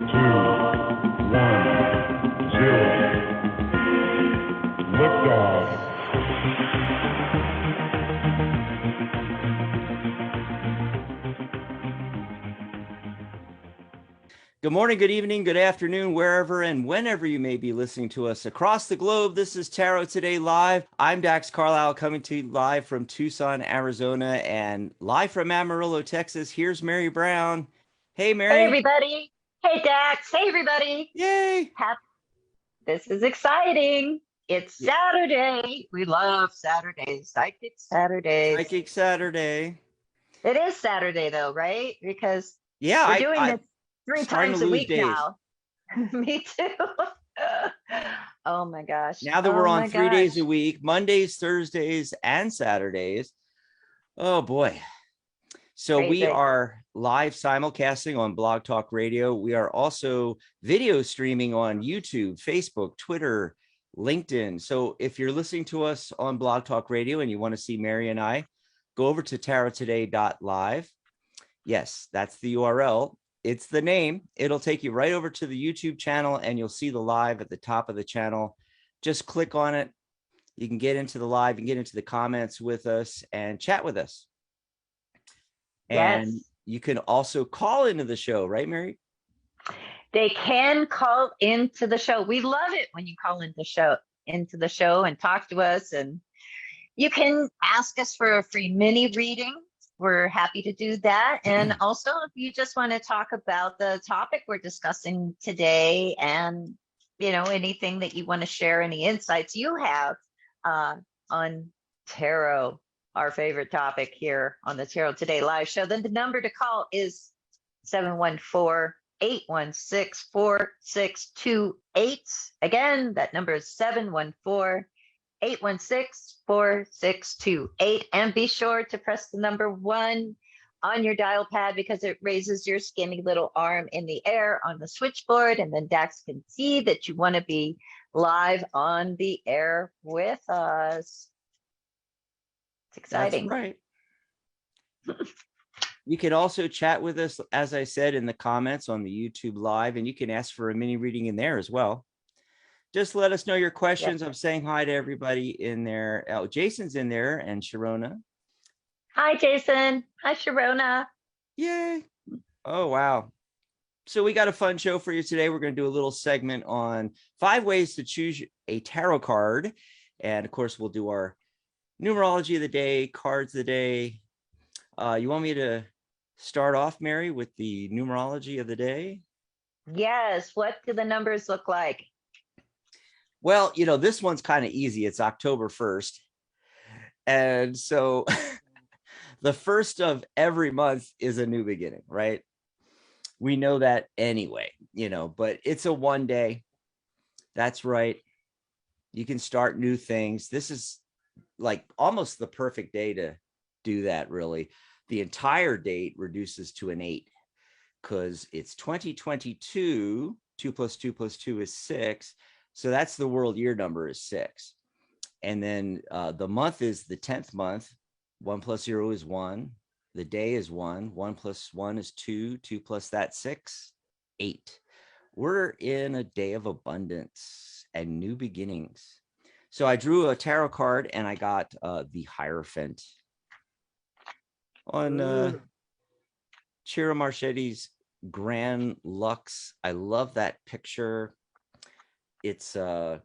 Good morning, good evening, good afternoon, wherever and whenever you may be listening to us across the globe. This is Tarot Today Live. I'm Dax Carlisle, coming to you live from Tucson, Arizona, and live from Amarillo, Texas. Here's Mary Brown. Hey, Mary. Hey, everybody. Hey, Dax. Hey, everybody. Yay. This is exciting. It's Saturday. We love Saturdays. Psychic Saturdays. Psychic Saturday. It is Saturday, though, right? Because yeah, we're doing this 3 times a week days. Now. Me too. Oh, my gosh. Now that we're on 3 days a week, Mondays, Thursdays, and Saturdays. Oh, boy. So we are live simulcasting on Blog Talk Radio. We are also video streaming on YouTube, Facebook, Twitter, LinkedIn. So if you're listening to us on Blog Talk Radio and you want to see Mary and I, go over to tarottoday.live. Yes, that's the URL. It's the name. It'll take you right over to the YouTube channel and you'll see the live at the top of the channel. Just click on it. You can get into the live and get into the comments with us and chat with us. And you can also call into the show, right, Mary? They can call into the show. We love it when you call into the show and talk to us. And you can ask us for a free mini reading. We're happy to do that. And also, if you just want to talk about the topic we're discussing today and, you know, anything that you want to share, any insights you have on tarot, our favorite topic here on the Tarot Today Live show, then the number to call is 714-816-4628. Again, that number is 714-816-4628. And be sure to press the number 1 on your dial pad because it raises your skinny little arm in the air on the switchboard. And then Dax can see that you want to be live on the air with us. Exciting. That's right. You can also chat with us, as I said, in the comments on the YouTube live, and you can ask for a mini reading in there as well. Just let us know your questions. I'm saying hi to everybody in there. Oh, Jason's in there and Sharona. Hi, Jason. Hi, Sharona. Yay. Oh, wow. So we got a fun show for you today. We're going to do a little segment on 5 ways to choose a tarot card. And of course, we'll do our numerology of the day, cards of the day. You want me to start off, Mary, with the numerology of the day? Yes. What do the numbers look like? Well, you know, this one's kind of easy. It's October 1st. And so the first of every month is a new beginning, right? We know that anyway, you know, but it's a one day. That's right. You can start new things. This is like almost the perfect day to do that, really. The entire date reduces to an 8 because it's 2022. 2 + 2 + 2 is 6. So that's the world year number is 6. And then the month is the 10th month. 1 + 0 is 1. The day is 1. 1 + 1 is 2. 2 + that 6, 8. We're in a day of abundance and new beginnings. So I drew a tarot card and I got the Hierophant on Chira Marchetti's Grand Lux. I love that picture. It's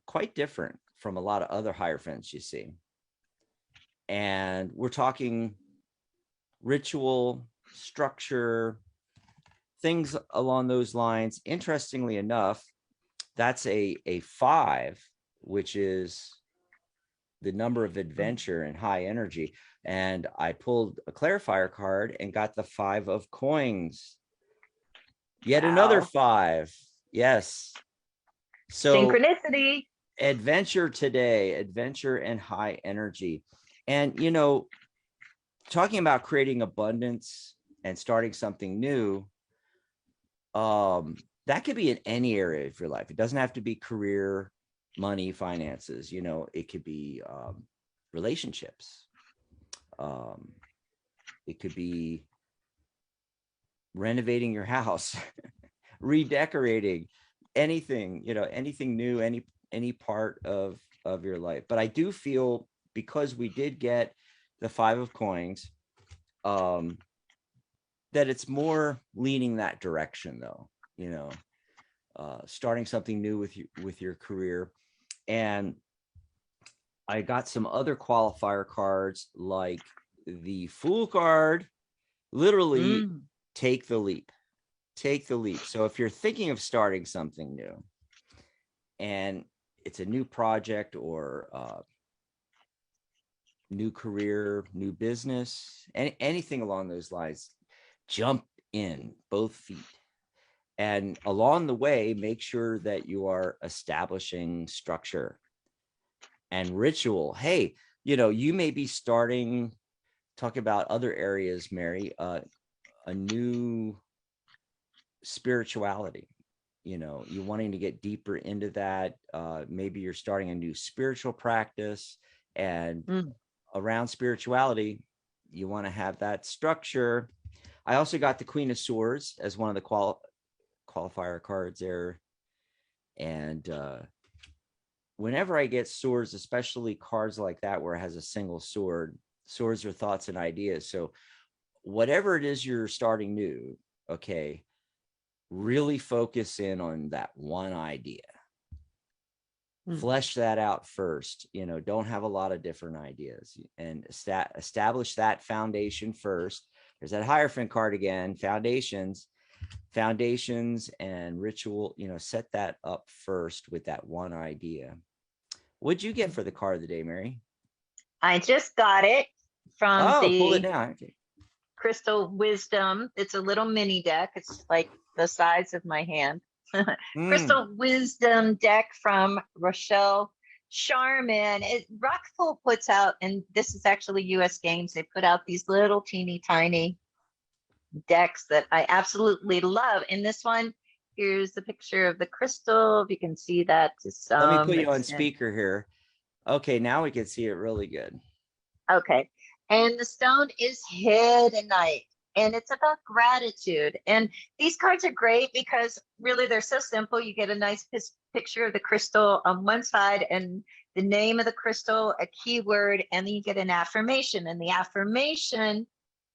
quite different from a lot of other Hierophants you see. And we're talking ritual, structure, things along those lines. Interestingly enough, that's a 5, which is the number of adventure and high energy. And I pulled a clarifier card and got the 5 of coins. Yet another 5. Yes. So synchronicity. Adventure today, adventure and high energy. And, you know, talking about creating abundance and starting something new, that could be in any area of your life. It doesn't have to be career, money, finances. You know, it could be relationships. It could be renovating your house, redecorating, anything, anything new, any part of your life. But I do feel, because we did get the 5 of coins, that it's more leaning that direction, though, starting something new with your career. And I got some other qualifier cards, like the Fool card, literally Mm. take the leap. Take the leap. So if you're thinking of starting something new, and it's a new project, or new career, new business, anything along those lines, jump in both feet. And along the way, make sure that you are establishing structure and ritual. Hey, you may be starting, talk about other areas, Mary, a new spirituality. You wanting to get deeper into that. Maybe you're starting a new spiritual practice, and Mm. around spirituality, you want to have that structure. I also got the Queen of Swords as one of the qualifier cards there. And whenever I get swords, especially cards like that where it has a single sword, swords are thoughts and ideas. So whatever it is you're starting new, okay, really focus in on that one idea. Mm. Flesh that out first. Don't have a lot of different ideas, and establish that foundation first. There's that Hierophant card again. Foundations and ritual, set that up first with that one idea. What'd you get for the card of the day, Mary? I just got it from Oh, pull it the down. Okay. Crystal Wisdom. It's a little mini deck. It's like the size of my hand. Crystal Wisdom deck from Rochelle Sharman. Rockpool puts out, and this is actually US Games, they put out these little teeny tiny decks that I absolutely love. And this one, here's the picture of the crystal. If you can see that to Let me some put you on extent. speaker here. Okay, now we can see it really good. Okay. And the stone is Hiddenite. And it's about gratitude. And these cards are great because really they're so simple. You get a nice picture of the crystal on one side and the name of the crystal, a keyword, and then you get an affirmation. And the affirmation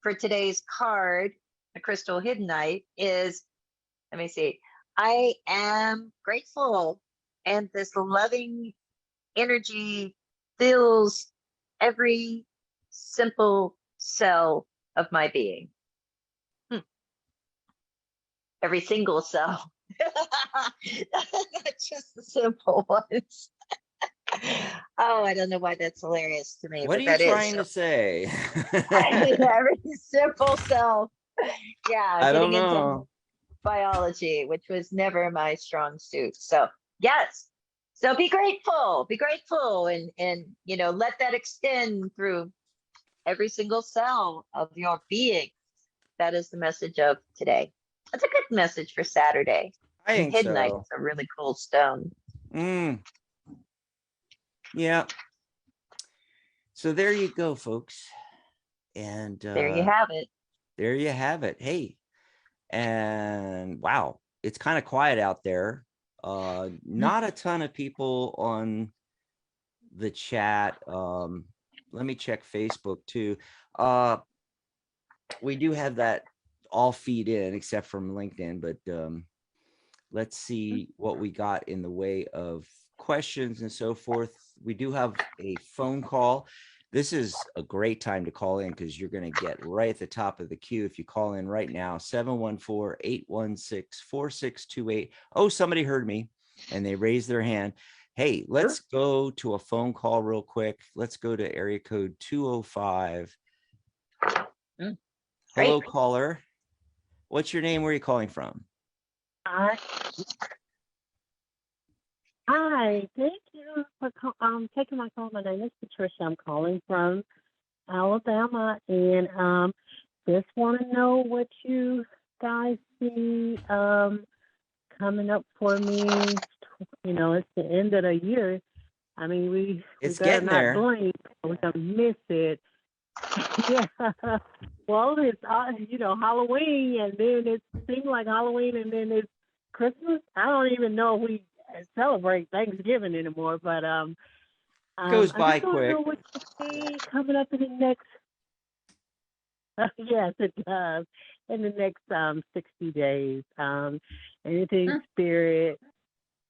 for today's card, the crystal Hiddenite, is, let me see, I am grateful. And this loving energy fills every simple cell of my being. Every single cell. Not just the simple ones. Oh, I don't know why that's hilarious to me, What are but you that is. trying So to say? every simple cell. Yeah, I don't getting into know. biology, which was never my strong suit. So yes. So be grateful, and let that extend through every single cell of your being. That is the message of today. That's a good message for Saturday. I And think Hiddenite so. is a really cool stone. Yeah. So there you go, folks. And There you have it. there you have it. Hey, and wow, it's kind of quiet out there. Not a ton of people on the chat. Let me check Facebook too. We do have that all feed in except from LinkedIn, but let's see what we got in the way of questions and so forth. We do have a phone call. This is a great time to call in because you're going to get right at the top of the queue if you call in right now. 714-816-4628. Oh, somebody heard me and they raised their hand. Hey, let's go to a phone call real quick. Let's go to area code 205. Hello, caller. What's your name? Where are you calling from? Hi, thank you for taking my call. My name is Patricia. I'm calling from Alabama, and just want to know what you guys see coming up for me. It's the end of the year. I mean, we It's better getting not there. blink. We're gonna miss it. Yeah. Well, it's Halloween, and then it seems like Halloween, and then it's Christmas. I don't even know if we celebrate Thanksgiving anymore, but Goes I by just want to know quick. what you see coming up in the next. Yes, it does. In the next 60 days, anything Mm. spirit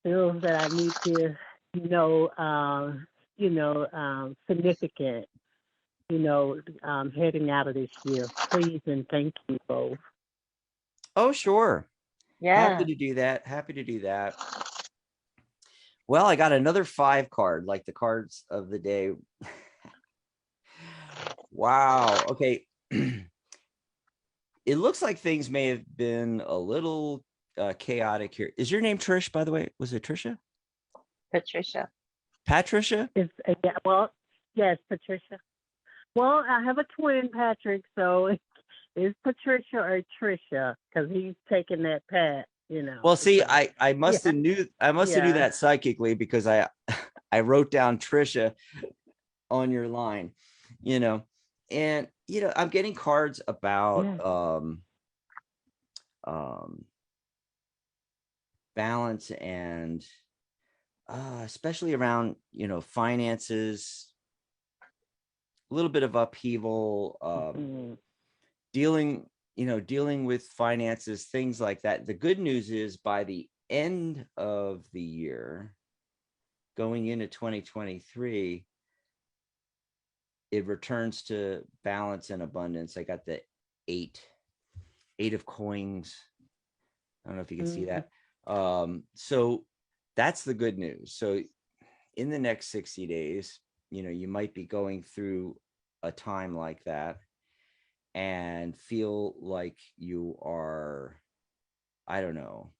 feels that I need to know, significant, heading out of this year. Please and thank you both. Oh, sure. Happy Yeah. to do that. Happy to do that. Well, I got another 5 card, like the cards of the day. Wow. Okay. It looks like things may have been a little chaotic here. Is your name Trish, by the way? Was it Trisha? Patricia. Patricia? It's yeah, well, yes, Patricia. Well, I have a twin, Patrick, so it's Patricia or Trisha because he's taking that Pat, Well, see, So I must yeah, have knew yeah, that psychically because I I wrote down Trisha on your line, you know, and I'm getting cards about yeah. um balance and especially around finances, a little bit of upheaval, Mhm. dealing with finances, things like that. The good news is by the end of the year, going into 2023, it returns to balance and abundance. I got the eight of coins. I don't know if you can see Mhm. that. So that's the good news. So in the next 60 days, you might be going through a time like that and feel like you are, I don't know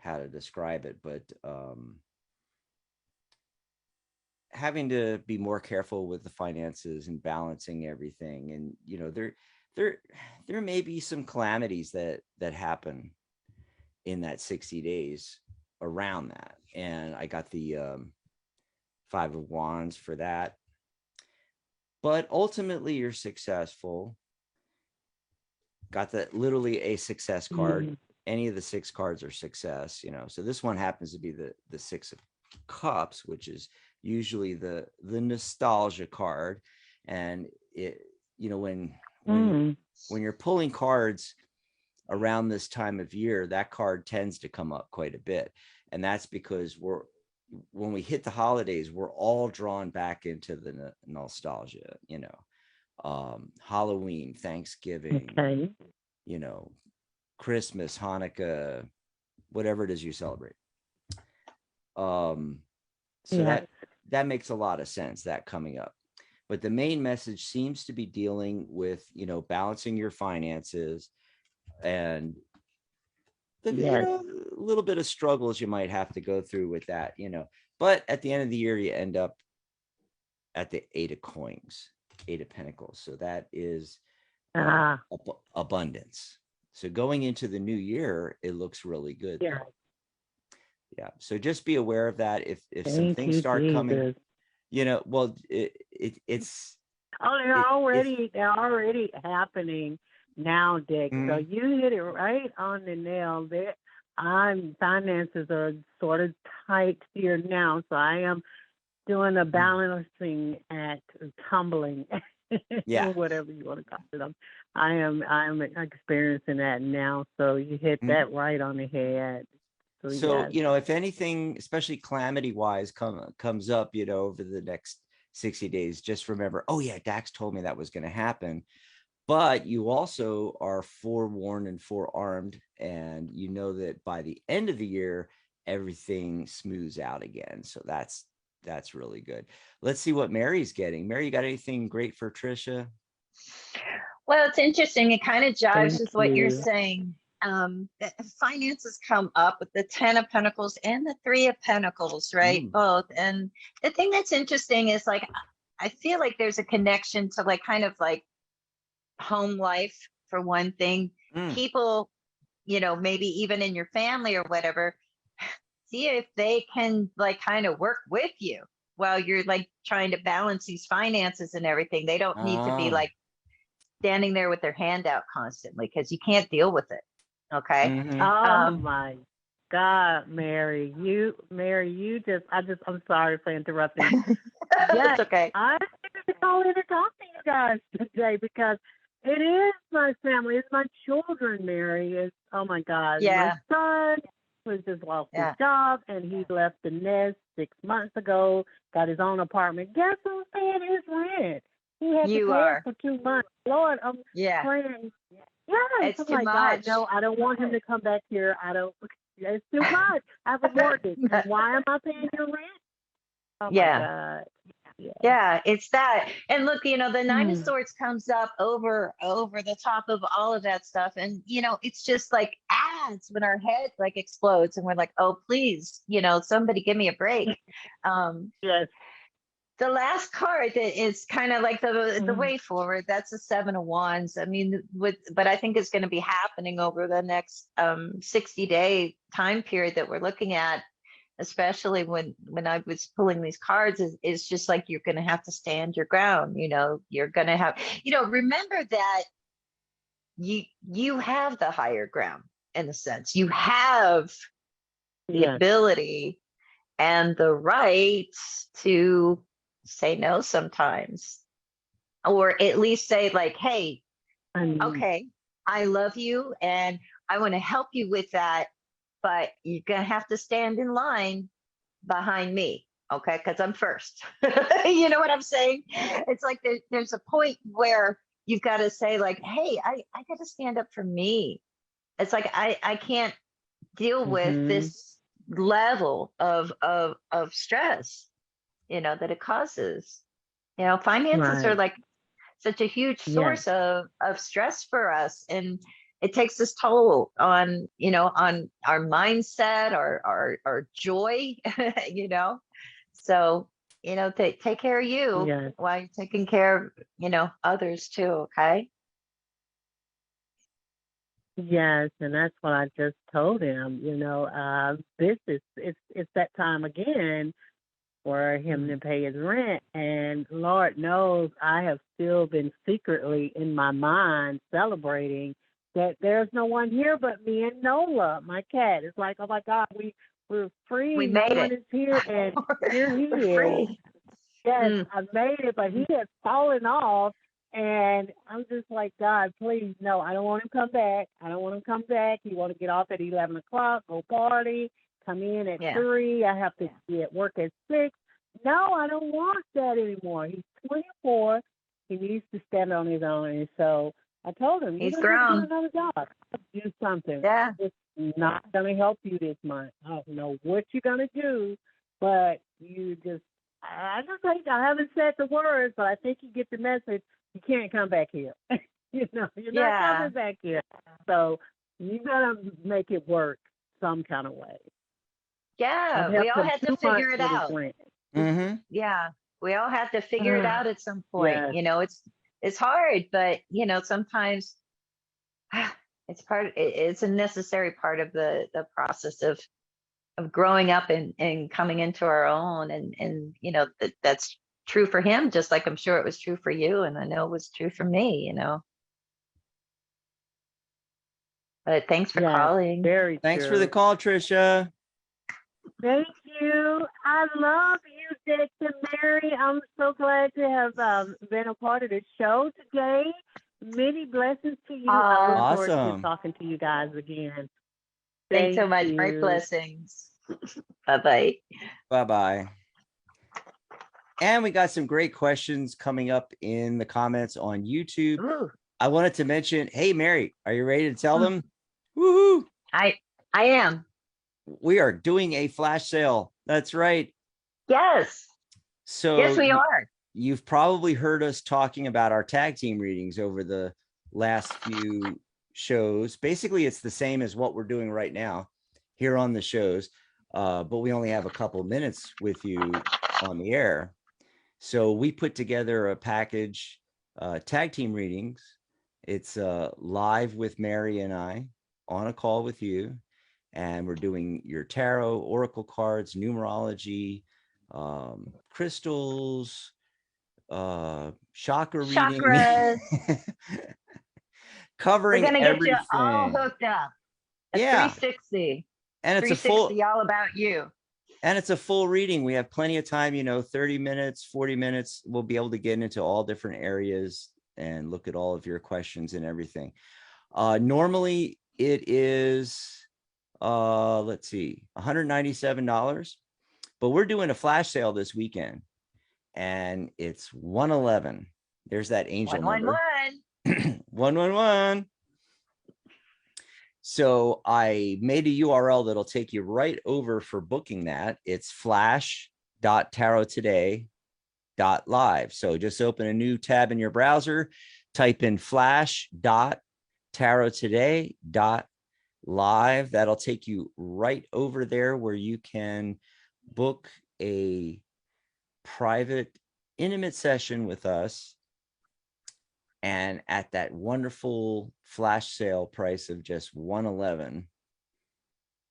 how to describe it, but having to be more careful with the finances and balancing everything. And there there may be some calamities that happen in that 60 days around that. And I got the 5 of wands for that, but ultimately you're successful. Got that, literally a success card. Mhm. Any of the 6 cards are success. So this one happens to be the 6 of cups, which is usually the nostalgia card. And it when Mhm. you're pulling cards around this time of year, that card tends to come up quite a bit. And that's because when we hit the holidays, we're all drawn back into the nostalgia, Halloween, Thanksgiving, Okay. you know, Christmas, Hanukkah, whatever it is you celebrate. Um, so Yes. that makes a lot of sense, that coming up. But the main message seems to be dealing with, balancing your finances and Yes. a little bit of struggles you might have to go through with that, But at the end of the year, you end up at the 8 of coins, 8 of pentacles. So that is Ah. abundance. So going into the new year, it looks really good Yeah. though. Yeah. So just be aware of that. If some Thank things you, start coming, Jesus. well, it's Oh, it's they're already happening now, Dick. So mhm. you hit it right on the nail. There, I'm finances are sort of tight here now, so I am doing a balancing act, tumbling, Yeah. whatever you want to call it. I'm experiencing that now. So you hit Mhm. that right on the head. So So, yes. if anything, especially calamity wise, comes up, over the next 60 days, just remember, oh yeah, Dax told me that was going to happen. But you also are forewarned and forearmed, and you know that by the end of the year, everything smooths out again. So that's really good. Let's see what Mary's getting. Mary, you got anything great for Trisha? Well, it's interesting. It kind of jives Thank with what you're you. saying. The finances come up with the 10 of pentacles and the 3 of pentacles, right? Mm, Both. And the thing that's interesting is like, I feel like there's a connection to like kind of like home life for one thing. mm, People, maybe even in your family or whatever, see if they can like kind of work with you while you're like trying to balance these finances and everything. They don't need to be ah, like standing there with their hand out constantly because you can't deal with it. Okay. mm-hmm, Oh Um, my. God, Mary, you I'm sorry for interrupting. Yes, It's okay. I wanted to call in and talk to you guys today because it is my family. It's my children, Mary. It's, oh my God. My Yeah. son was just lost his Yeah. job and he left the nest 6 months ago, got his own apartment. Guess who's paying his rent? He had to You pay it are. for 2 months. Lord, I'm Yeah. praying. Yes, It's I'm too like, God, much. no, I don't want him to come back here. I don't, it's too much. I have a mortgage. And why am I paying your rent? Oh my Yeah. God. Yeah. Yeah, it's that. And look, the Nine of Mm. Swords comes up over the top of all of that stuff. And it's just like adds when our head like explodes and we're like, oh, please, somebody give me a break. Um, Yes. the last card that is kind of like the Mm. way forward, that's the Seven of Wands. I mean, but I think it's going to be happening over the next 60-day time period that we're looking at, especially when I was pulling these cards, is just like you're going to have to stand your ground. You're going to have, remember that you have the higher ground in a sense. You have the Yes. ability and the right to say no sometimes, or at least say like, hey, And okay, I love you and I want to help you with that, but you're going to have to stand in line behind me, okay, because I'm first. You know what I'm saying? It's like there's a point where you've got to say like, hey, I got to stand up for me. It's like I can't deal with mm-hmm. this level of stress, that it causes. Finances are Right. like such a huge Yes. source of stress for us, and it takes this toll on our mindset, our joy. you know so take care of you Yes. while you're taking care of others too. Okay. Yes, and that's what I just told him. This is it's that time again for him Mm. to pay his rent, and Lord knows I have still been secretly in my mind celebrating that there's no one here but me and Nola, my cat. It's like, oh my God, we're We free. No made one it. is here, and here he We're is. free. Yes, Mm. I made it, but he had fallen off. And I'm just like, God, please, no, I don't want him to come back. I don't want him to come back. He want to get off at 11 o'clock, go party, come in at Yeah. 3. I have to be at work at 6. No, I don't want that anymore. He's 24. He needs to stand on his own. And so I told him, you're He's going to have to grown. get another job. Do something. Yeah. It's not going to help you this month. I don't know what you're going to do, but you just, I just think I haven't said the words, but I think you get the message. You can't come back here. You're not Yeah. coming back here. So you gotta make it work some kind of way. I've Yeah, we helped all him had to 2 months figure it with his out. rent. Mm-hmm. Yeah, we all have to figure it out at some point. Yes, It's hard, but sometimes it's a necessary part of the process of growing up and coming into our own, and that's true for him, just like I'm sure it was true for you, and I know it was true for me. But thanks for yes, calling. very Thanks for the true. call, Trisha. Thank you. I love you, Dick and Mary. I'm so glad to have been a part of the show today. Many blessings to you. I look Uh, forward to Awesome. talking to you guys again. Thanks so Thank much. Great you. blessings. Bye-bye. Bye-bye. And we got some great questions coming up in the comments on YouTube. Ooh, I wanted to mention, hey, Mary, are you ready to tell them? Woohoo! I am. We are doing a flash sale. That's right. Yes. So Yes, we are. you've probably heard us talking about our tag team readings over the last few shows. Basically, it's the same as what we're doing right now here on the shows, but we only have a couple minutes with you on the air. So we put together a package, tag team readings. It's live with Mary and I on a call with you. And we're doing your tarot, oracle cards, numerology, crystals, chakra reading, Chakras. We're covering gonna get you all everything. hooked up. A Yeah. 360. And it's a 360, all about you. And it's a full reading. We have plenty of time, 30 minutes, 40 minutes. We'll be able to get into all different areas and look at all of your questions and everything. Normally it is, let's see, $197, but we're doing a flash sale this weekend and it's 111. There's that angel number. 111. 111. So I made a URL that'll take you right over for booking that. It's flash.tarottoday.live. So just open a new tab in your browser, type in flash.tarottoday.live. That'll take you right over there where you can book a private, intimate session with us. And at that wonderful flash sale price of just 111.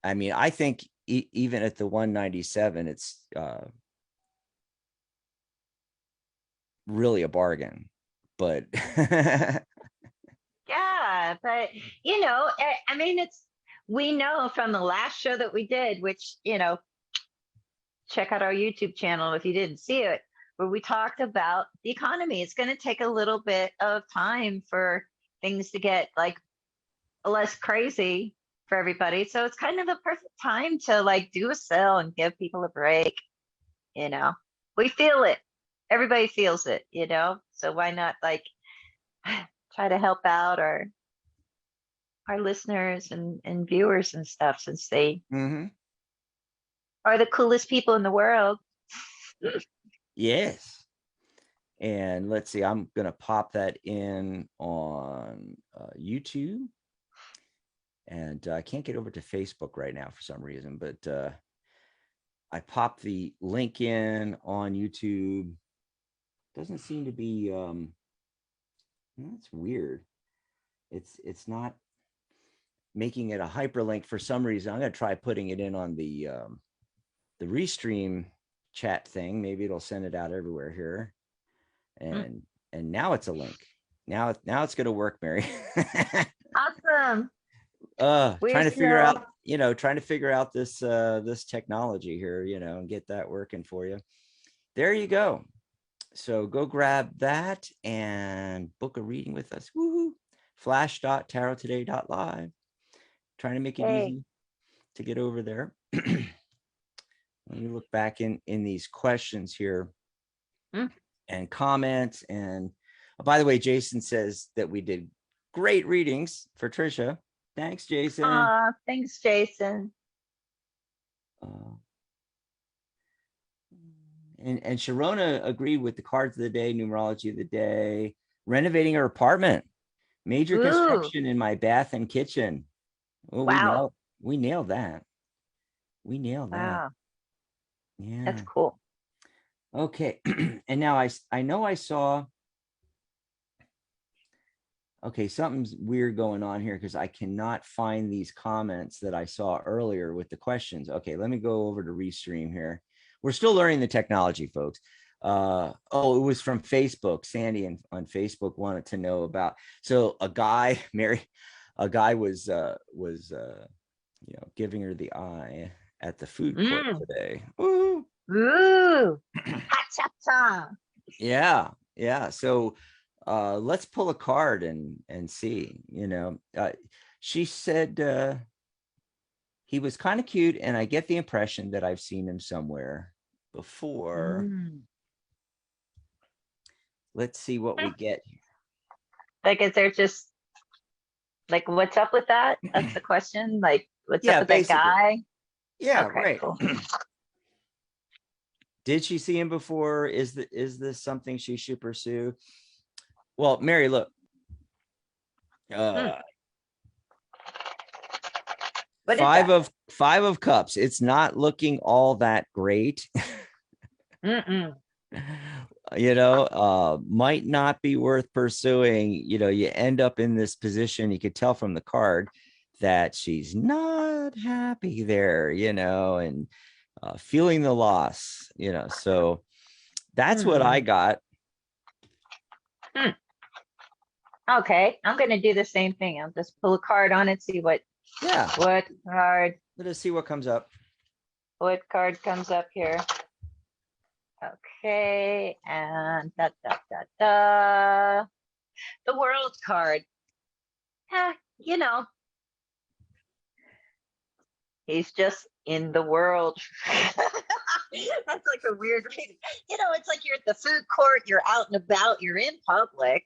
I mean, I think even at the 197, it's really a bargain. But yeah, but I mean, we know from the last show that we did, which check out our YouTube channel if you didn't see it, where we talked about the economy. It's going to take a little bit of time for things to get like less crazy for everybody. So it's kind of the perfect time to like do a sale and give people a break. We feel it. Everybody feels it, so why not like try to help out our listeners and viewers and stuff, since they are the coolest people in the world. Yes. And let's see, I'm going to pop that in on YouTube. And I can't get over to Facebook right now for some reason, but I popped the link in on YouTube. Doesn't seem to be, that's weird. It's not making it a hyperlink for some reason. I'm going to try putting it in on the Restream chat thing. Maybe it'll send it out everywhere here. And now it's a link. Now it's going to work, Mary. Awesome. Trying to figure out this this technology here, and get that working for you. There you go. So go grab that and book a reading with us. Woohoo! Flash.tarottoday.live. Trying to make it easy to get over there. Let me look back in these questions here and comments. And by the way, Jason says that we did great readings for Trisha. Thanks, Jason. Thanks, Jason. And Sharona agreed with the cards of the day, numerology of the day, renovating her apartment, major construction in my bath and kitchen. Oh, wow. We nailed that. We nailed that. Yeah. That's cool. Okay. And now I know I saw, okay, something's weird going on here because I cannot find these comments that I saw earlier with the questions. Okay, let me go over to Restream here. We're still learning the technology, folks. It was from Facebook. Sandy on Facebook wanted to know about. So a guy, Mary, was giving her the eye at the food court today. Ooh. Ha-cha-cha. Yeah. So let's pull a card and see. She said he was kind of cute, and I get the impression that I've seen him somewhere before. Let's see what we get. Like, is there just like, what's up with that? That's the question. Like, what's up with basically that guy? Yeah, okay, right. Cool. Did she see him before? Is this something she should pursue? Well, Mary, look. Five of Cups. It's not looking all that great. Might not be worth pursuing. You end up in this position. You could tell from the card that she's not happy there, and feeling the loss, so that's what I got. Okay, I'm going to do the same thing. I'll just pull a card on it, see what card Let us see what comes up. What card comes up here? Okay, and the world card. You know, he's just in the world. That's like a weird reading. You know, it's like you're at the food court, you're out and about, you're in public,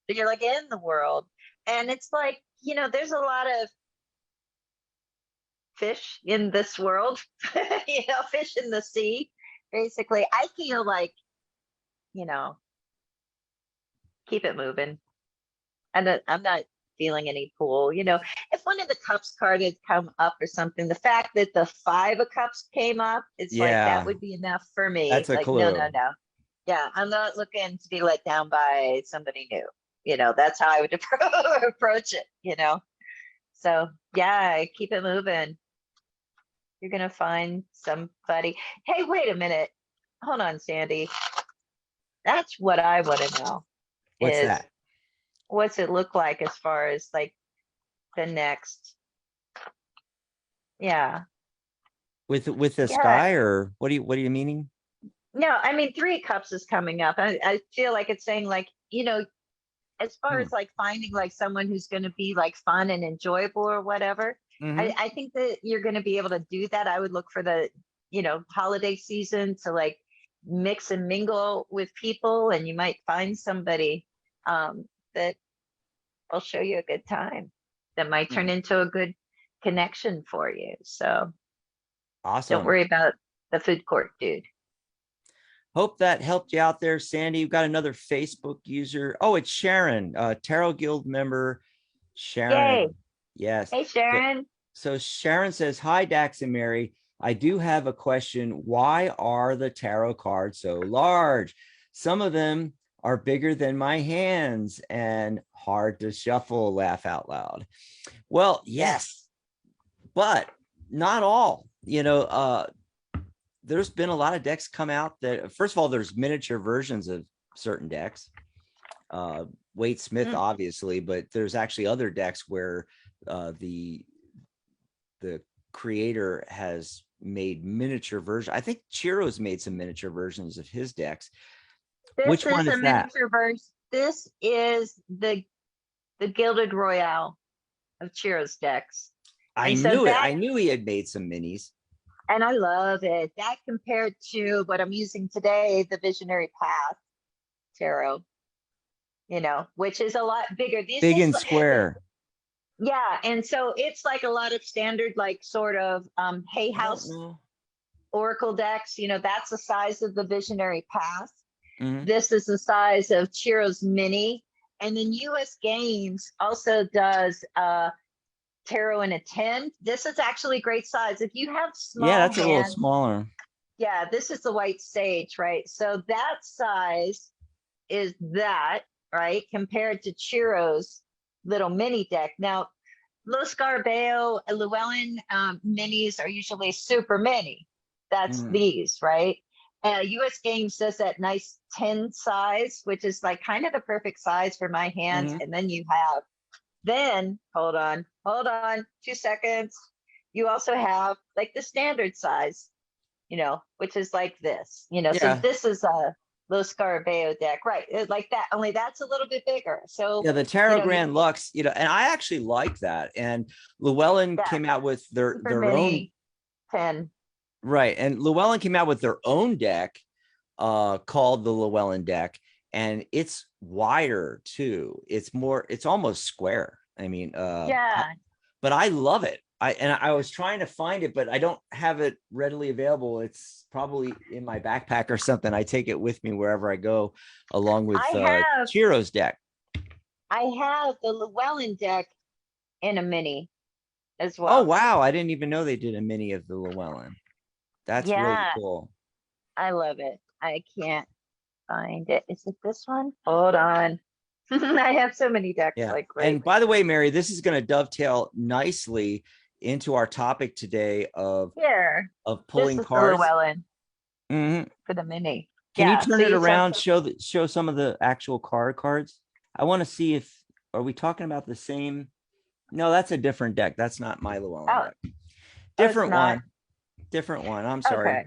but you're like in the world. And it's like, you know, there's a lot of fish in this world, you know, fish in the sea. Basically, I feel like, you know, keep it moving. I'm not feeling any pull. You know, if one of the cups card had come up or something, the fact that the 5 of cups came up, it's like that Yeah, would be enough for me. that's a Like, no, clue. no, no. Yeah, I'm not looking to be let down by somebody new. You know, that's how I would approach it, you know. So yeah, keep it moving. You're gonna find somebody. Hey, wait a minute. Hold on, Sandy. That's what I want to know What's is that? what's it look like as far as like the next, yeah. With the Yeah. sky, or what are you meaning? No, I mean, 3 cups is coming up. I feel like it's saying like, you know, as far Hmm. as like finding like someone who's going to be like fun and enjoyable or whatever, Mm-hmm. I think that you're going to be able to do that. I would look for the, you know, holiday season to like mix and mingle with people, and you might find somebody that will show you a good time that might turn into a good connection for you. So don't Awesome. worry about the food court dude. Hope that helped you out there, Sandy. You've got another Facebook user. Oh, it's Sharon, Tarot Guild member. Yay. Sharon. Yes. Hey, So, Sharon. so Sharon says, hi, Dax and Mary. I do have a question. Why are the tarot cards so large? Some of them are bigger than my hands and hard to shuffle, laugh out loud. Well, Yeah. yes, but not all. There's been a lot of decks come out that, first of all, there's miniature versions of certain decks. Wade Smith, Mm. obviously, but there's actually other decks where the creator has made miniature version. I think Chiro's made some miniature versions of his decks. This Which is one a is that? miniature version. This is the Gilded Royale of Chiro's decks. I And so knew it. that, I knew he had made some minis. and I love it. That compared to what I'm using today, the Visionary Path Tarot, you know, which is a lot bigger. This Big is, and square. yeah. And so it's like a lot of standard, like sort of Hay I don't House know. Oracle decks. You know, that's the size of the Visionary Path. Mm-hmm. This is the size of Chiro's Mini. And then US Games also does tarot in a 10. This is actually great size. If you have Yeah, small that's a little hands, smaller. yeah, this is the white sage, right? So that size is that, right? Compared to Chiro's little mini deck. Now, Los Garbeo, Llewellyn minis are usually super mini. That's Mm-hmm. these, right? US Games does that nice 10 size, which is like kind of the perfect size for my hands. Mm-hmm. And then you have, then hold on, 2 seconds. You also have like the standard size, you know, which is like this, you know. So Yeah. this is a Los Scarabeo deck, right? Like that, only that's a little bit bigger. So, Yeah, the you Tarot know, Grand Lux, and I actually like that. And Llewellyn yeah, came out with super their own, mini 10. right. And Llewellyn came out with their own deck called the Llewellyn deck, and it's wider too. It's almost square. I mean, Yeah, but I love it. I was trying to find it, but I don't have it readily available. It's probably in my backpack or something. I take it with me wherever I go, along with I have Chiro's deck. I have the Llewellyn deck in a mini as Oh well. wow, I didn't even know they did a mini of the Llewellyn. That's really Yeah, cool. I love it. I can't find it. Is it this one? Hold on. I have so many decks Yeah. like And lately. by the way, Mary, this is going to dovetail nicely into our topic today of Here, this pulling is the cards. Llewellyn Mhm. for the mini. Can you Yeah, turn so it you saw, around? Show some of the actual cards. I want to see if are we talking about the same. No, that's a different deck. That's not my Llewellyn oh, deck. Oh, it's Different not. one. Different one. I'm sorry. Okay.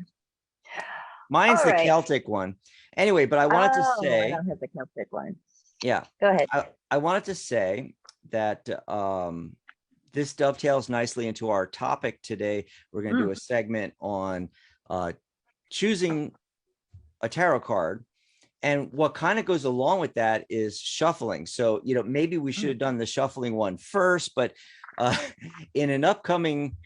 Mine's All the right. Celtic one. Anyway, but I wanted to Oh, I say, don't have the Celtic one. yeah, Go ahead. I wanted to say that this dovetails nicely into our topic today. We're going to do Mm. a segment on choosing a tarot card. And what kind of goes along with that is shuffling. So, maybe we should have done the shuffling one first, but in an upcoming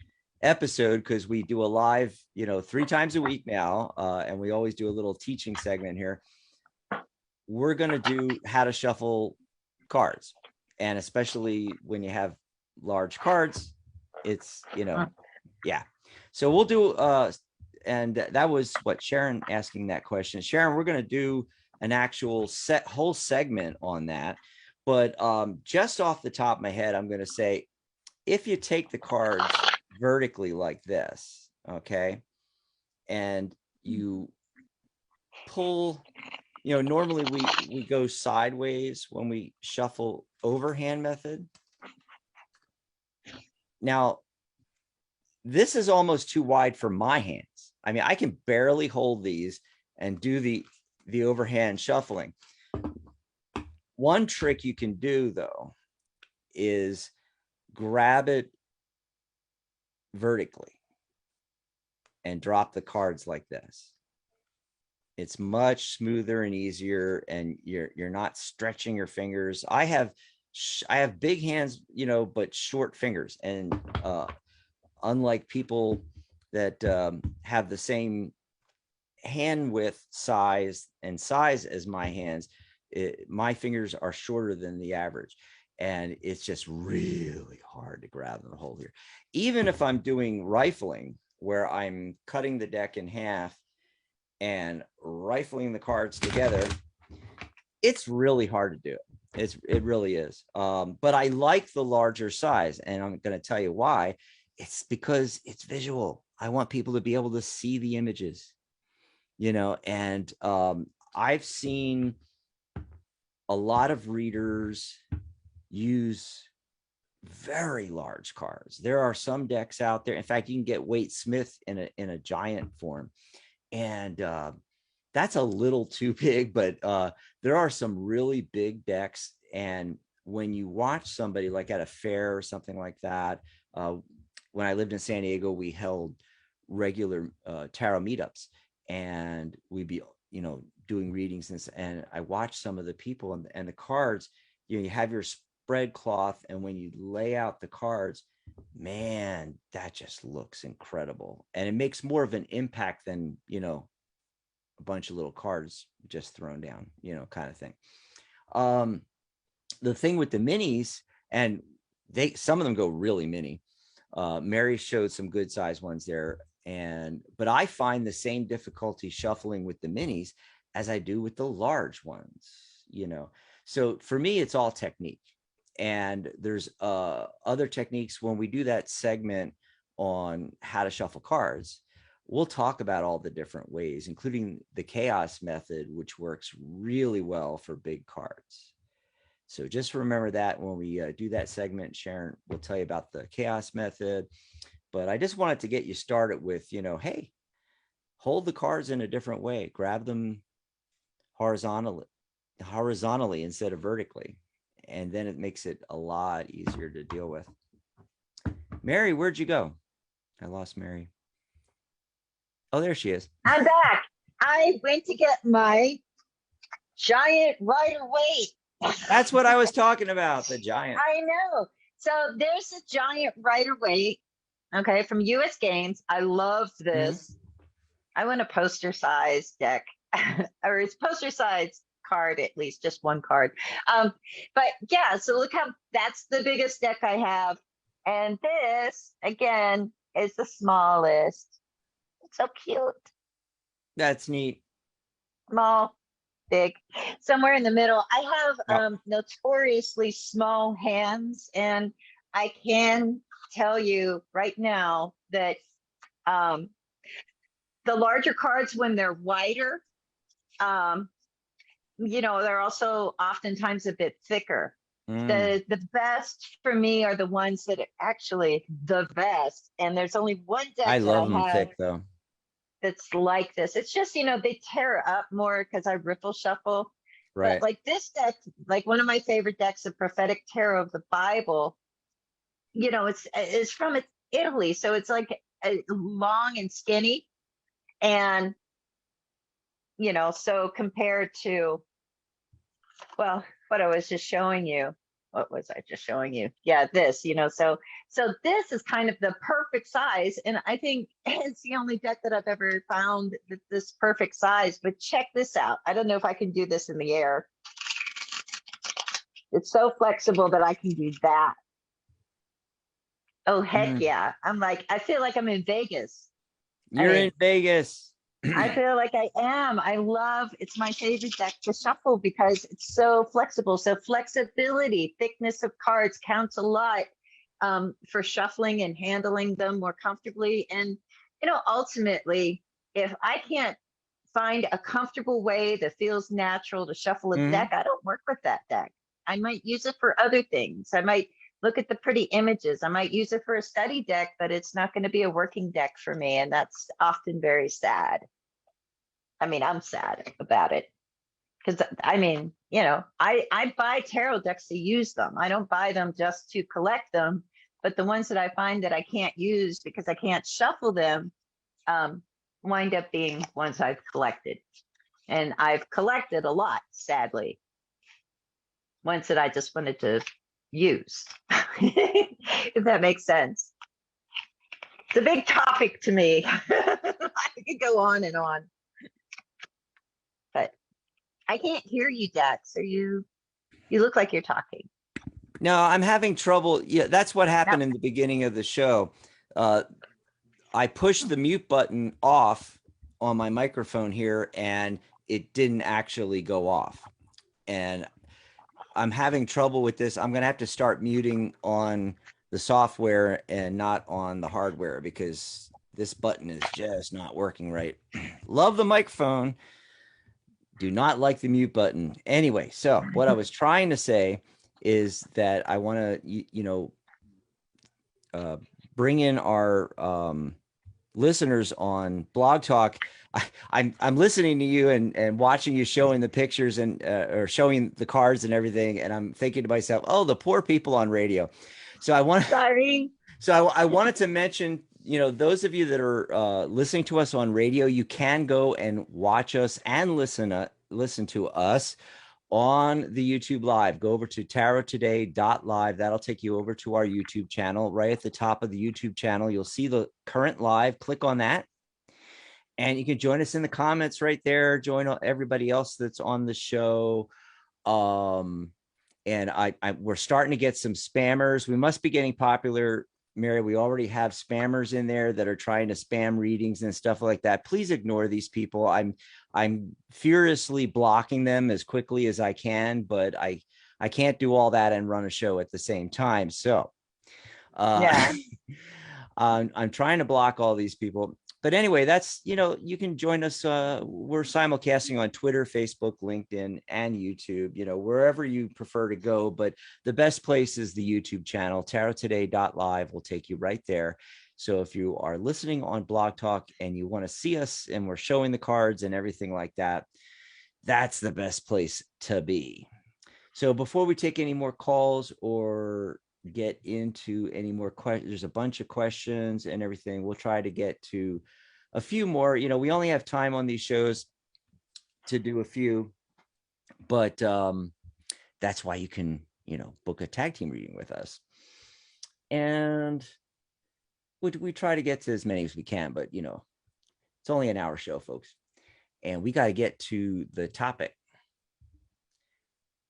episode, because we do a live, 3 times a week now, and we always do a little teaching segment here, we're going to do how to shuffle cards. And especially when you have large cards, it's, yeah. So we'll do, and that was what Sharon asking that question. Sharon, we're going to do an actual whole segment on that. But just off the top of my head, I'm going to say, if you take the cards vertically like this, okay, and you pull, normally we go sideways when we shuffle overhand method. Now, this is almost too wide for my hands. I mean, I can barely hold these and do the overhand shuffling. One trick you can do, though, is grab it vertically and drop the cards like this. It's much smoother and easier, and you're not stretching your fingers. I have big hands, but short fingers, and unlike people that have the same hand width size as my hands, my fingers are shorter than the average, and it's just really hard to grab and hold here. Even if I'm doing rifling, where I'm cutting the deck in half and rifling the cards together, it's really hard to do it. It really is. But I like the larger size, and I'm going to tell you why. It's because it's visual. I want people to be able to see the images, and I've seen a lot of readers use very large cards. There are some decks out there. In fact, you can get Waite Smith in a giant form, and that's a little too big, but there are some really big decks. And when you watch somebody like at a fair or something like that, when I lived in San Diego, we held regular tarot meetups, and we'd be, doing readings, and I watched some of the people and the cards. You have your spread cloth, and when you lay out the cards, man, that just looks incredible, and it makes more of an impact than a bunch of little cards just thrown down, kind of thing. The thing with the minis, and some of them go really mini. Mary showed some good size ones there, but I find the same difficulty shuffling with the minis as I do with the large ones. So for me, it's all technique. And there's other techniques. When we do that segment on how to shuffle cards, we'll talk about all the different ways, including the chaos method, which works really well for big cards. So just remember that when we do that segment. Sharon will tell you about the chaos method. But I just wanted to get you started with, hey, hold the cards in a different way. Grab them horizontally instead of vertically. And then it makes it a lot easier to deal with. Mary, where'd you go? I lost Mary. Oh, there she is. I'm back. I went to get my giant Rider-Waite. That's what I was talking about, the giant. I know. So there's a giant Rider-Waite, okay, from US Games. I love this. I want a poster size deck, or it's poster size card, at least just one card. But yeah, so look how that's the biggest deck I have. And this, again, is the smallest. It's so cute. That's neat. Small, big, somewhere in the middle. I have notoriously small hands, and I can tell you right now that the larger cards, when they're wider, they're also oftentimes a bit thicker. The best for me are the ones that are actually the best. And there's only one I deck that I love them have thick though. that's like this. It's just, they tear up more because I riffle shuffle. But Right. like this deck, like one of my favorite decks, the prophetic tarot of the Bible, it's from Italy. So it's like long and skinny. And, so compared to, well, what I was just showing you, what was I just showing you? Yeah, this, so this is kind of the perfect size. And I think it's the only deck that I've ever found that this perfect size. But check this out. I don't know if I can do this in the air. It's so flexible that I can do that. Oh, heck yeah. I feel like I'm in Vegas. I You're in mean, Vegas. I feel like I am. It's my favorite deck to shuffle because it's so flexible. So flexibility, thickness of cards counts a lot for shuffling and handling them more comfortably. And, ultimately, if I can't find a comfortable way that feels natural to shuffle a deck, I don't work with that deck. I might use it for other things. I might look at the pretty images. I might use it for a study deck, but it's not going to be a working deck for me. And that's often very sad. I mean, I'm sad about it because I buy tarot decks to use them. I don't buy them just to collect them, but the ones that I find that I can't use because I can't shuffle them wind up being ones I've collected. And I've collected a lot, sadly, ones that I just wanted to use, if that makes sense. It's a big topic to me. I could go on and on. But I can't hear you, Dex. You look like you're talking. No, I'm having trouble. Yeah, that's what happened No. in the beginning of the show. I pushed the mute button off on my microphone here and it didn't actually go off. And I'm having trouble with this. I'm going to have to start muting on the software and not on the hardware because this button is just not working right. Love the microphone. Do not like the mute button. Anyway, so what I was trying to say is that I want to, bring in our listeners on Blog Talk. I'm listening to you and watching you showing the pictures and or showing the cards and everything, and I'm thinking to myself, oh, the poor people on radio. So I want Sorry. So I wanted to mention, those of you that are listening to us on radio, you can go and watch us and listen to us on the YouTube live. Go over to tarottoday.live. That'll take you over to our YouTube channel. Right at the top of the YouTube channel, you'll see the current live. Click on that. And you can join us in the comments right there. Join everybody else that's on the show. And we're starting to get some spammers. We must be getting popular, Mary. We already have spammers in there that are trying to spam readings and stuff like that. Please ignore these people. I'm furiously blocking them as quickly as I can, but I can't do all that and run a show at the same time. So Yeah. I'm trying to block all these people. But anyway, that's, you can join us. We're simulcasting on Twitter, Facebook, LinkedIn, and YouTube, wherever you prefer to go. But the best place is the YouTube channel. tarottoday.live will take you right there. So if you are listening on Blog Talk and you want to see us and we're showing the cards and everything like that, that's the best place to be. So before we take any more calls or get into any more questions, there's a bunch of questions and everything. We'll try to get to a few more. We only have time on these shows to do a few, but that's why you can, book a tag team reading with us. And we try to get to as many as we can, but it's only an hour show, folks. And we got to get to the topic.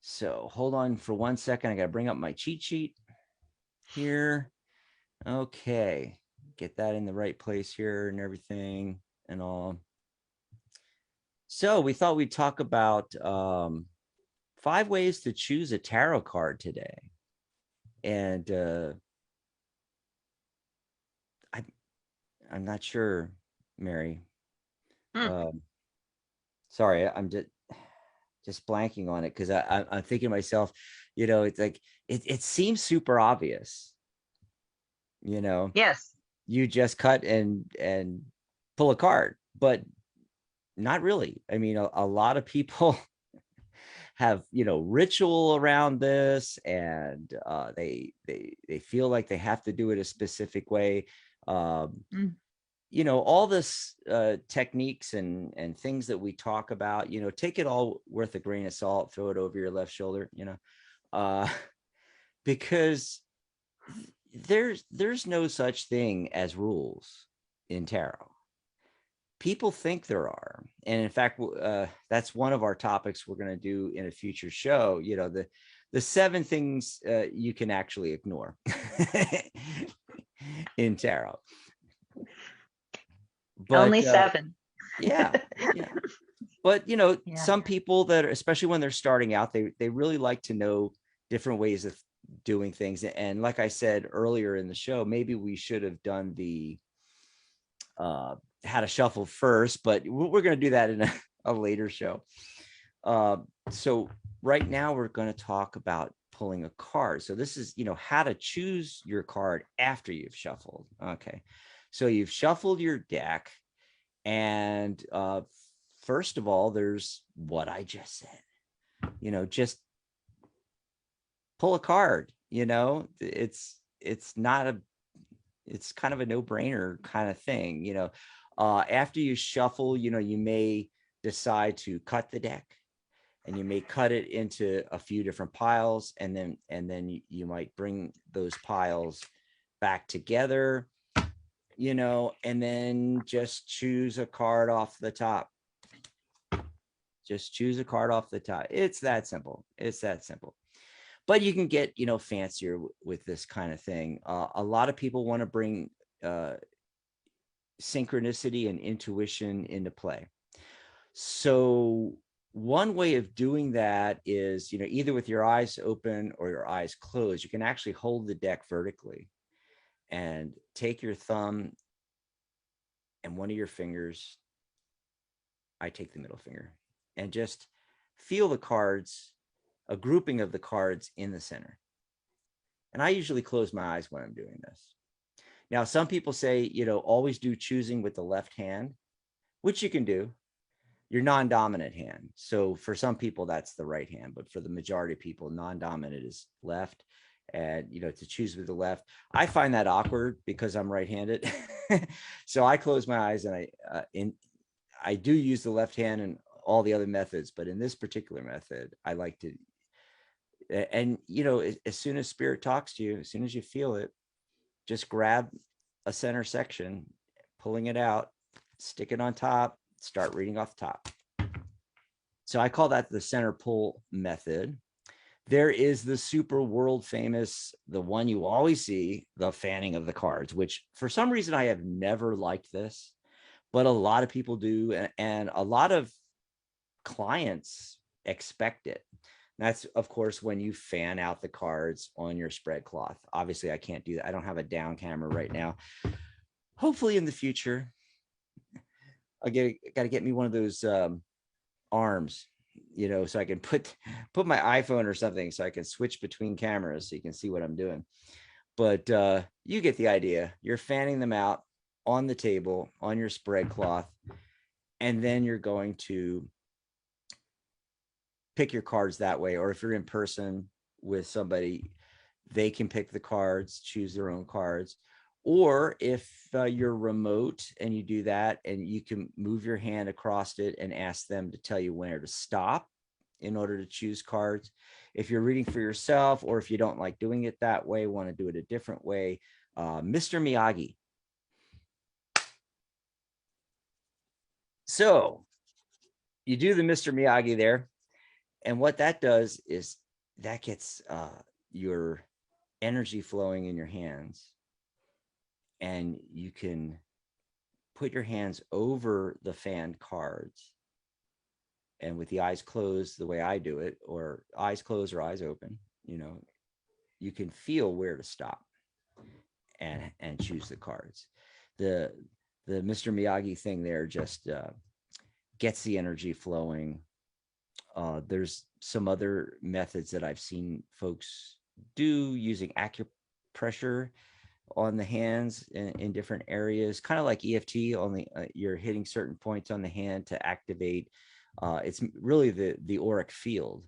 So hold on for 1 second. I got to bring up my cheat sheet here. Okay. Get that in the right place here and everything and all. So we thought we'd talk about 5 ways to choose a tarot card today. And I'm not sure, Mary. Sorry, I'm just blanking on it because I'm thinking to myself, it's like it seems super obvious, you know, Yes. you just cut and pull a card, but not really. I mean, a lot of people have ritual around this, and they feel like they have to do it a specific way. Um, Mm. all this techniques and things that we talk about, take it all with a grain of salt, throw it over your left shoulder, uh, because there's no such thing as rules in tarot. People think there are, and in fact, that's one of our topics we're going to do in a future show. The 7 things you can actually ignore in tarot. But Only 7. yeah, but Yeah. some people that are, especially when they're starting out, they really like to know different ways of doing things. And like I said earlier in the show, maybe we should have done the how to shuffle first, but we're going to do that in a later show. So right now we're going to talk about pulling a card. So this is, how to choose your card after you've shuffled. Okay. So you've shuffled your deck, and first of all, there's what I just said, just pull a card. It's not a, it's kind of a no-brainer kind of thing. After you shuffle, you may decide to cut the deck, and you may cut it into a few different piles, and then you might bring those piles back together, and then just choose a card off the top. Just choose a card off the top. It's that simple. It's that simple. But you can get, fancier with this kind of thing. A lot of people want to bring synchronicity and intuition into play. So one way of doing that is, either with your eyes open or your eyes closed. You can actually hold the deck vertically and take your thumb and one of your fingers. I take the middle finger, and just feel the cards, a grouping of the cards in the center. And I usually close my eyes when I'm doing this. Now, some people say, always do choosing with the left hand, which you can do, your non-dominant hand. So for some people, that's the right hand, but for the majority of people, non-dominant is left. And, to choose with the left, I find that awkward because I'm right-handed. So I close my eyes, and I do use the left hand and all the other methods, but in this particular method, I like to, and, as soon as spirit talks to you, as soon as you feel it, just grab a center section, pulling it out, stick it on top, start reading off the top. So I call that the center pull method. There is the super world famous, the one you always see, the fanning of the cards, which for some reason I have never liked this, but a lot of people do. And a lot of clients expect it. That's, of course, when you fan out the cards on your spread cloth. Obviously, I can't do that. I don't have a down camera right now. Hopefully in the future, got to get me one of those arms, so I can put my iPhone or something, so I can switch between cameras so you can see what I'm doing. But you get the idea. You're fanning them out on the table, on your spread cloth, and then you're going to pick your cards that way. Or if you're in person with somebody, they can pick the cards, choose their own cards. Or if you're remote and you do that, and you can move your hand across it and ask them to tell you where to stop in order to choose cards. If you're reading for yourself, or if you don't like doing it that way, want to do it a different way, Mr. Miyagi. So you do the Mr. Miyagi there. And what that does is that gets your energy flowing in your hands, and you can put your hands over the fanned cards, and with the eyes closed, the way I do it, or eyes closed or eyes open, you can feel where to stop and choose the cards. The Mr. Miyagi thing there just gets the energy flowing. There's some other methods that I've seen folks do using acupressure on the hands in different areas, kind of like EFT, only you're hitting certain points on the hand to activate. It's really the auric field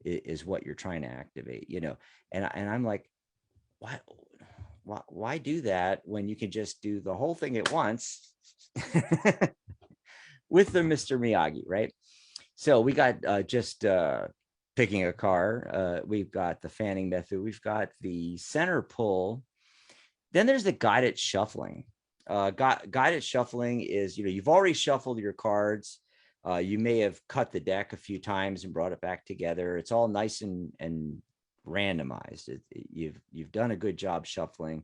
is what you're trying to activate, and I'm like, why do that when you can just do the whole thing at once with the Mr. Miyagi, right? So we got just picking a car. We've got the fanning method. We've got the center pull. Then there's the guided shuffling. Guided shuffling is, you've already shuffled your cards. You may have cut the deck a few times and brought it back together. It's all nice and randomized. You've done a good job shuffling,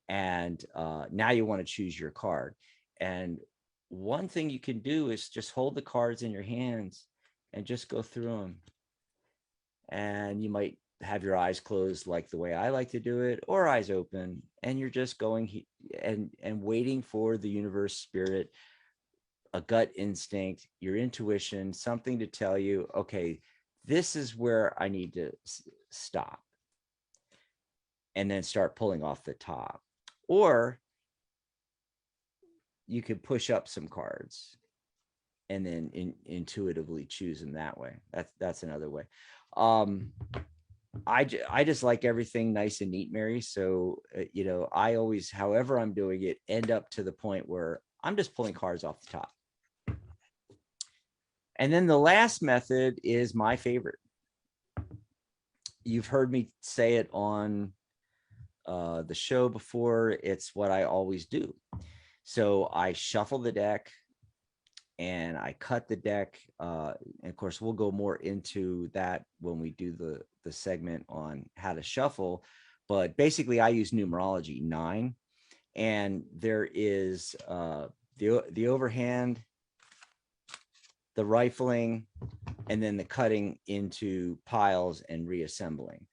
and now you want to choose your card. And one thing you can do is just hold the cards in your hands and just go through them. And you might have your eyes closed like the way I like to do it, or eyes open, and you're just going and waiting for the universe, spirit, a gut instinct, your intuition, something to tell you, okay, this is where I need to stop, and then start pulling off the top. Or you could push up some cards and then intuitively choose them that way. That's another way. I just like everything nice and neat, Mary. So, I always, however I'm doing it, end up to the point where I'm just pulling cards off the top. And then the last method is my favorite. You've heard me say it on the show before. It's what I always do. So I shuffle the deck and I cut the deck. And of course, we'll go more into that when we do the segment on how to shuffle. But basically, I use numerology 9, and there is the overhand, the rifling, and then the cutting into piles and reassembling.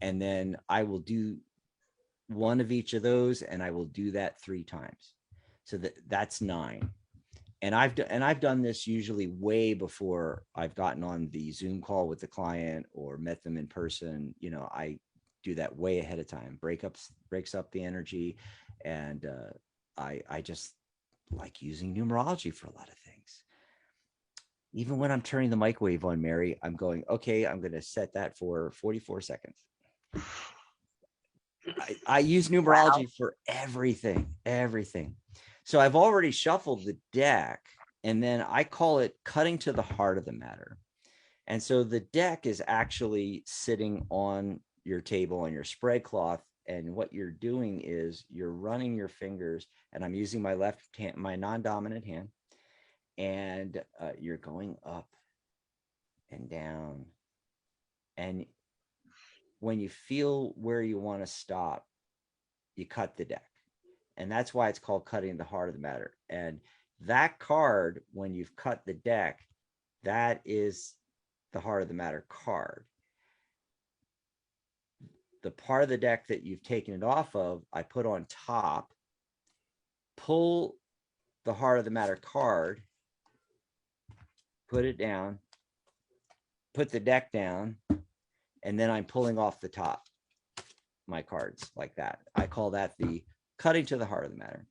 And then I will do one of each of those, and I will do that 3 times. So that's 9. And I've done this usually way before I've gotten on the Zoom call with the client or met them in person. I do that way ahead of time, breaks up the energy. And I just like using numerology for a lot of things. Even when I'm turning the microwave on, Mary, I'm going, okay, I'm going to set that for 44 seconds. I use numerology for everything. So I've already shuffled the deck, and then I call it cutting to the heart of the matter. And so the deck is actually sitting on your table on your spread cloth. And what you're doing is you're running your fingers, and I'm using my left hand, my non-dominant hand, and you're going up and down. And when you feel where you want to stop, you cut the deck. And that's why it's called cutting the heart of the matter. And that card, when you've cut the deck, that is the heart of the matter card. The part of the deck that you've taken it off of, I put on top, pull the heart of the matter card, put it down, put the deck down, and then I'm pulling off the top my cards like that. I call that the cutting to the heart of the matter.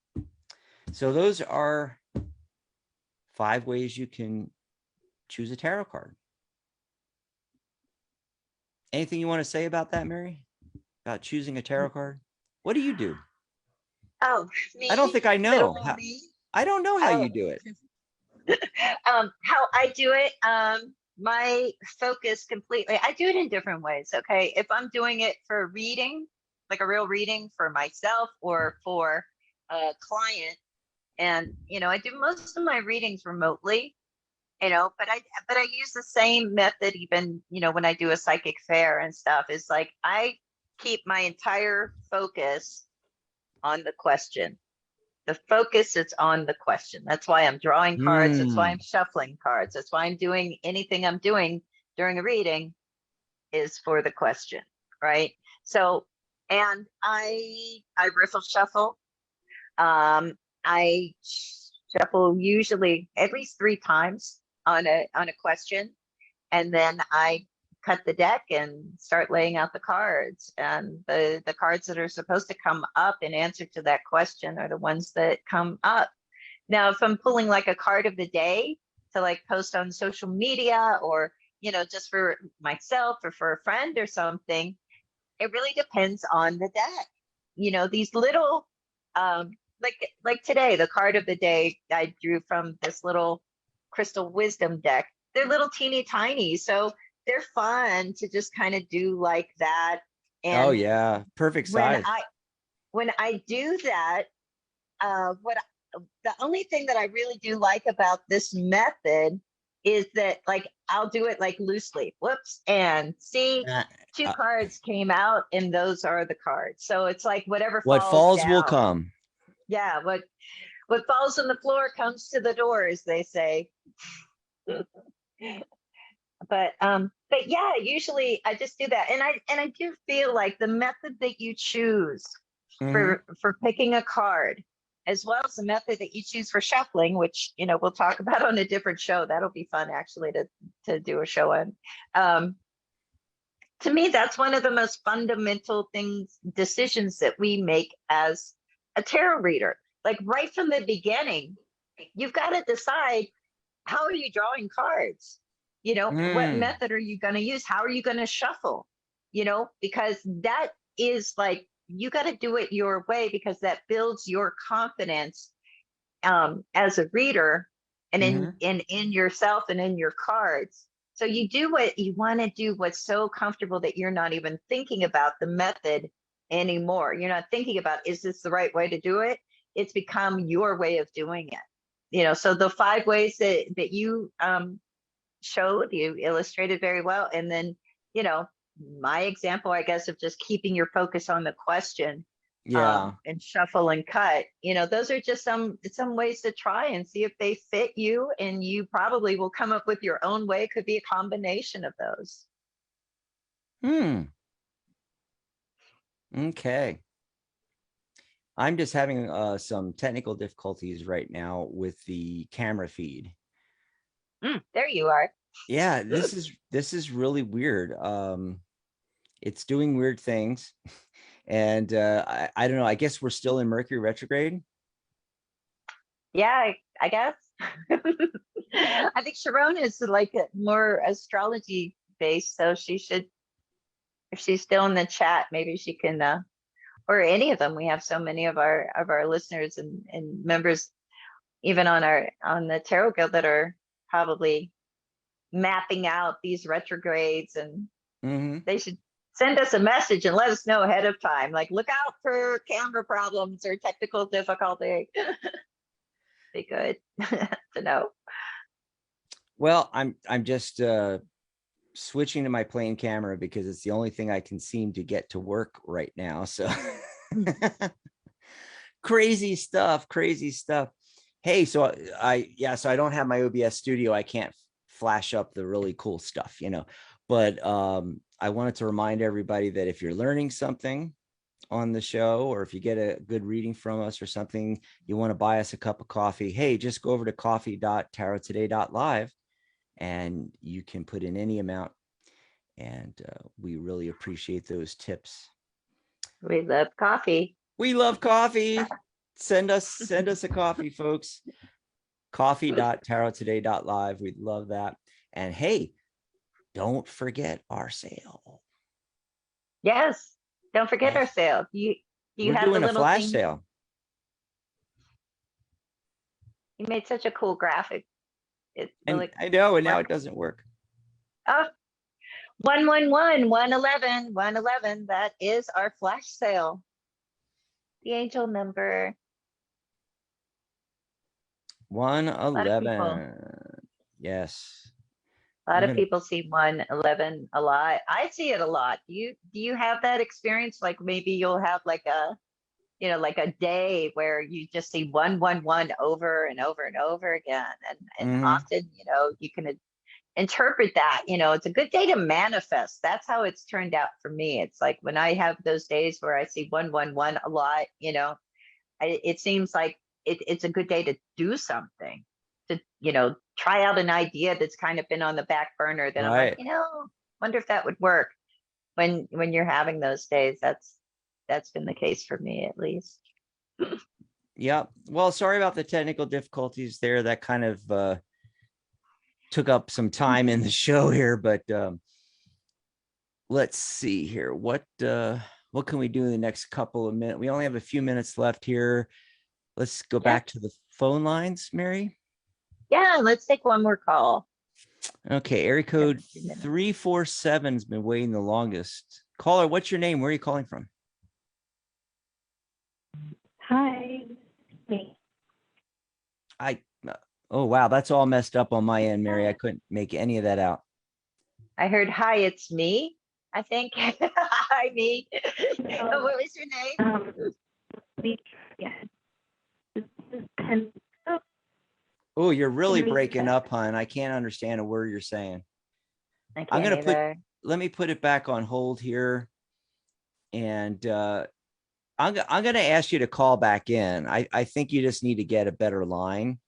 So those are 5 ways you can choose a tarot card. Anything you want to say about that, Mary? About choosing a tarot card? What do you do? Oh, me? I don't think I know. I don't know how you do it. How I do it, my focus completely, I do it in different ways. Okay. If I'm doing it for a reading, like a real reading for myself or for a client, and I do most of my readings remotely, but I use the same method even, when I do a psychic fair and stuff. It's like I keep my entire focus on the question. The focus is on the question. That's why I'm drawing cards. That's why I'm shuffling cards. That's why I'm doing anything I'm doing during a reading is for the question, right? So, and I riffle shuffle. I shuffle usually at least 3 times on a question, and then I cut the deck and start laying out the cards. And the cards that are supposed to come up in answer to that question are the ones that come up. Now, if I'm pulling like a card of the day to like post on social media, or, just for myself or for a friend or something, it really depends on the deck. These little, like today, the card of the day I drew from this little crystal wisdom deck. They're little teeny tiny, so they're fun to just kind of do like that. Oh And yeah, perfect when size. I do that, what the only thing that I really do like about this method is that, like, I'll do it like loosely. Whoops, and see, Uh, two uh, cards came out, and those are the cards. So it's like whatever what falls falls will down. come. Yeah, what falls on the floor comes to the door, as they say. But yeah, usually I just do that, and I do feel like the method that you choose Mhm. for picking a card, as well as the method that you choose for shuffling, which we'll talk about on a different show. That'll be fun, actually, to do a show on. Um, to me, that's one of the most fundamental decisions that we make as a tarot reader. Like, right from the beginning, you've got to decide, how are you drawing cards? What Mm. method are you going to use? How are you going to shuffle? Because that is like, you got to do it your way, because that builds your confidence as a reader, and in, Mhm. in yourself and in your cards. So you do what you want to do, what's so comfortable that you're not even thinking about the method anymore. You're not thinking about, is this the right way to do it? It's become your way of doing it. So the 5 ways that you showed, you illustrated very well. And then, you know, my example, I guess, of just keeping your focus on the question, Yeah. and shuffle and cut, those are just some ways to try and see if they fit you. And you probably will come up with your own way. It could be a combination of those. Hmm. Okay. I'm just having some technical difficulties right now with the camera feed. There you are. Yeah, this is really weird. It's doing weird things, and I don't know. I guess we're still in Mercury retrograde. Yeah, I guess. I think Sharon is like more astrology based, so she should, if she's still in the chat, maybe she can, or any of them. We have so many of our listeners and members, even on the Tarot Guild, that are probably mapping out these retrogrades, and Mm-hmm. they should send us a message and let us know ahead of time. Like, look out for camera problems or technical difficulty. Be good to know. Well, I'm just switching to my plain camera because it's the only thing I can seem to get to work right now. So crazy stuff, crazy stuff. Hey, so so I don't have my OBS studio. I can't flash up the really cool stuff, but I wanted to remind everybody that if you're learning something on the show, or if you get a good reading from us or something, you want to buy us a cup of coffee, hey, just go over to coffee.tarottoday.live and you can put in any amount. And we really appreciate those tips. We love coffee. We love coffee. Send us a coffee, folks. Coffee.tarottoday.live. We'd love that. And hey, don't forget our sale. Yes. Don't forget our Yes. sale. You We're have the doing a little flash thing. sale. You made such a cool graphic. It And really I know, and now it worked. doesn't work. Oh, 111, 111, 111. That is our flash sale. The angel number. A lot of people. 111. Yes. A lot We're of gonna people see 111 a lot. I see it a lot. Do you have that experience? Like, maybe you'll have like like a day where you just see 111 over and over and over again. And mm-hmm. often, you can interpret that, it's a good day to manifest. That's how it's turned out for me. It's like, when I have those days where I see 111 a lot, it seems like it's a good day to do something, to try out an idea that's kind of been on the back burner, then I'm like, Right. wonder if that would work when you're having those days. That's been the case for me, at least. Yeah. Well, sorry about the technical difficulties there. That kind of took up some time in the show here, but let's see here. What can we do in the next couple of minutes? We only have a few minutes left here. Let's go Yeah. back to the phone lines, Mary. Yeah, let's take one more call. Okay, area We have code a few minutes. 347 has been waiting the longest. Caller, what's your name? Where are you calling from? Hi, me. Oh, wow, that's all messed up on my end, Mary. I couldn't make any of that out. I heard, hi, it's me, I think. Hi, me. What was your name? Yeah. This is Pen. Oh, Oh, you're really Teresa. breaking up, hon. I can't understand a word you're saying. I I'm can't gonna either. let me put it back on hold here, and I'm gonna ask you to call back in. I think you just need to get a better line.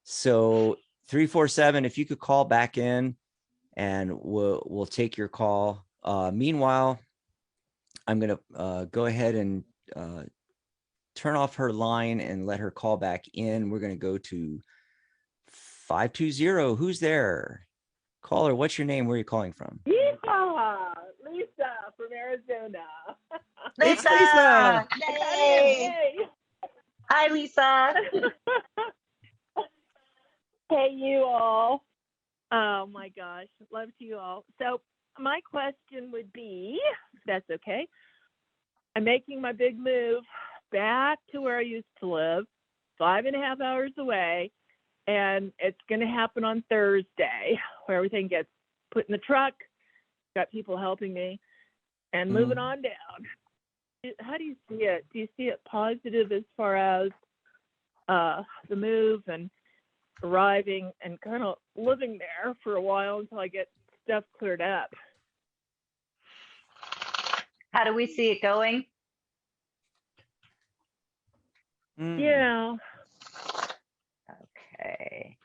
So 347, if you could call back in, and we'll take your call. Meanwhile, I'm gonna go ahead and turn off her line and let her call back in. We're gonna go to 520. Who's there? Caller, what's your name? Where are you calling from? Yeehaw! Lisa from Arizona. It's Lisa! Lisa. Yay! Yay! Hi, Lisa. Hey, you all. Oh my gosh, love to you all. So my question would be, if that's okay, I'm making my big move back to where I used to live, 5.5 hours away, and it's going to happen on Thursday, where everything gets put in the truck, got people helping me, and moving on down. How do you see it? Do you see it positive as far as the move and arriving and kind of living there for a while until I get stuff cleared up? How do we see it going? Yeah. Okay.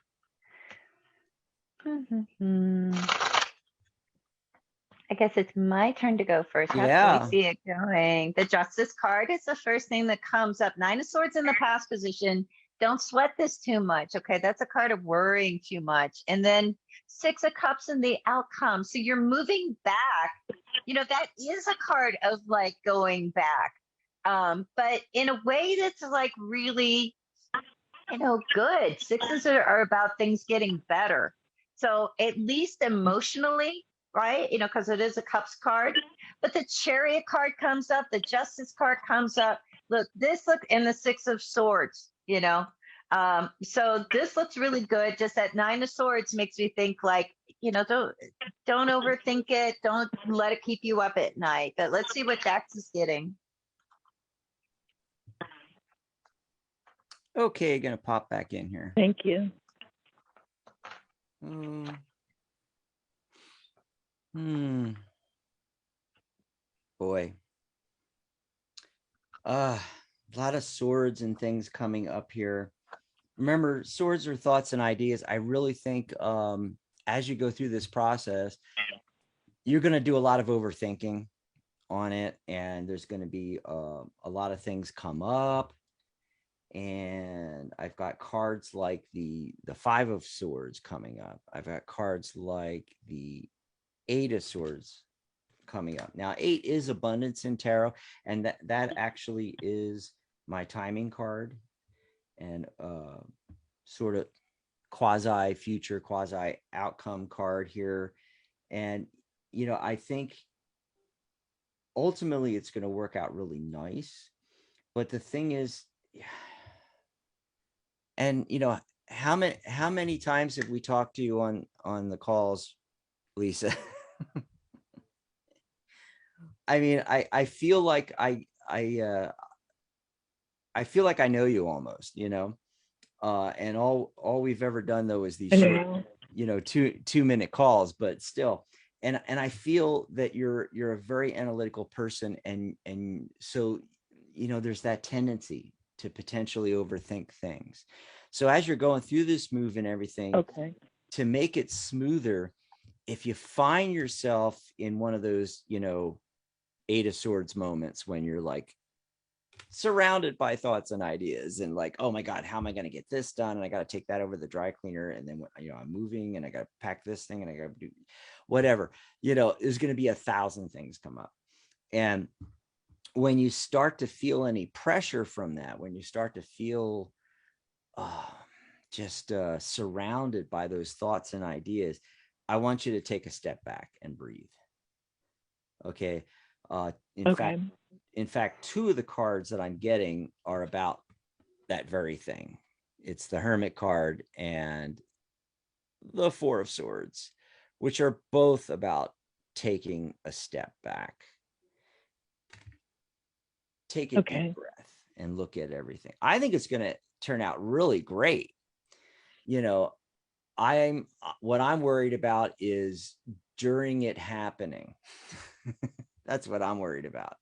I guess it's my turn to go first. How Yeah. do we see it going? The Justice card is the first thing that comes up. 9 of Swords in the past position. Don't sweat this too much. Okay, that's a card of worrying too much. And then 6 of Cups in the outcome. So you're moving back. That is a card of like going back. But in a way that's like really, good. 6s are about things getting better. So at least emotionally, right? Because it is a Cups card. But the Chariot card comes up, the Justice card comes up. Look, and the 6 of Swords, so this looks really good. Just that 9 of Swords makes me think like, don't overthink it. Don't let it keep you up at night. But let's see what Dax is getting. Okay, gonna pop back in here. Thank you. Boy. A lot of swords and things coming up here. Remember, swords are thoughts and ideas. I really think as you go through this process, you're going to do a lot of overthinking on it, and there's going to be a lot of things come up. And I've got cards like the 5 of Swords coming up. I've got cards like the 8 of Swords coming up. Now, 8 is abundance in tarot, and that actually is my timing card, and sort of quasi future, quasi outcome card here. And I think ultimately it's going to work out really nice. But the thing is, and how many times have we talked to you on the calls, Lisa? I mean, I feel like I feel like I know you almost, and all we've ever done though is these short, 2-minute calls, but still. And I feel that you're a very analytical person, and so there's that tendency to potentially overthink things. So as you're going through this move and everything, Okay. to make it smoother, if you find yourself in one of those, Eight of Swords moments when you're like surrounded by thoughts and ideas and like, oh my God, how am I going to get this done? And I got to take that over the dry cleaner. And then, I'm moving and I got to pack this thing and I got to do whatever, there's going to be 1,000 things come up. And when you start to feel any pressure from that, when you start to feel just surrounded by those thoughts and ideas, I want you to take a step back and breathe. Okay. In fact, 2 of the cards that I'm getting are about that very thing. It's the Hermit card and the 4 of Swords, which are both about taking a step back. Take a deep breath and look at everything. I think it's going to turn out really great. What I'm worried about is during it happening. That's what I'm worried about.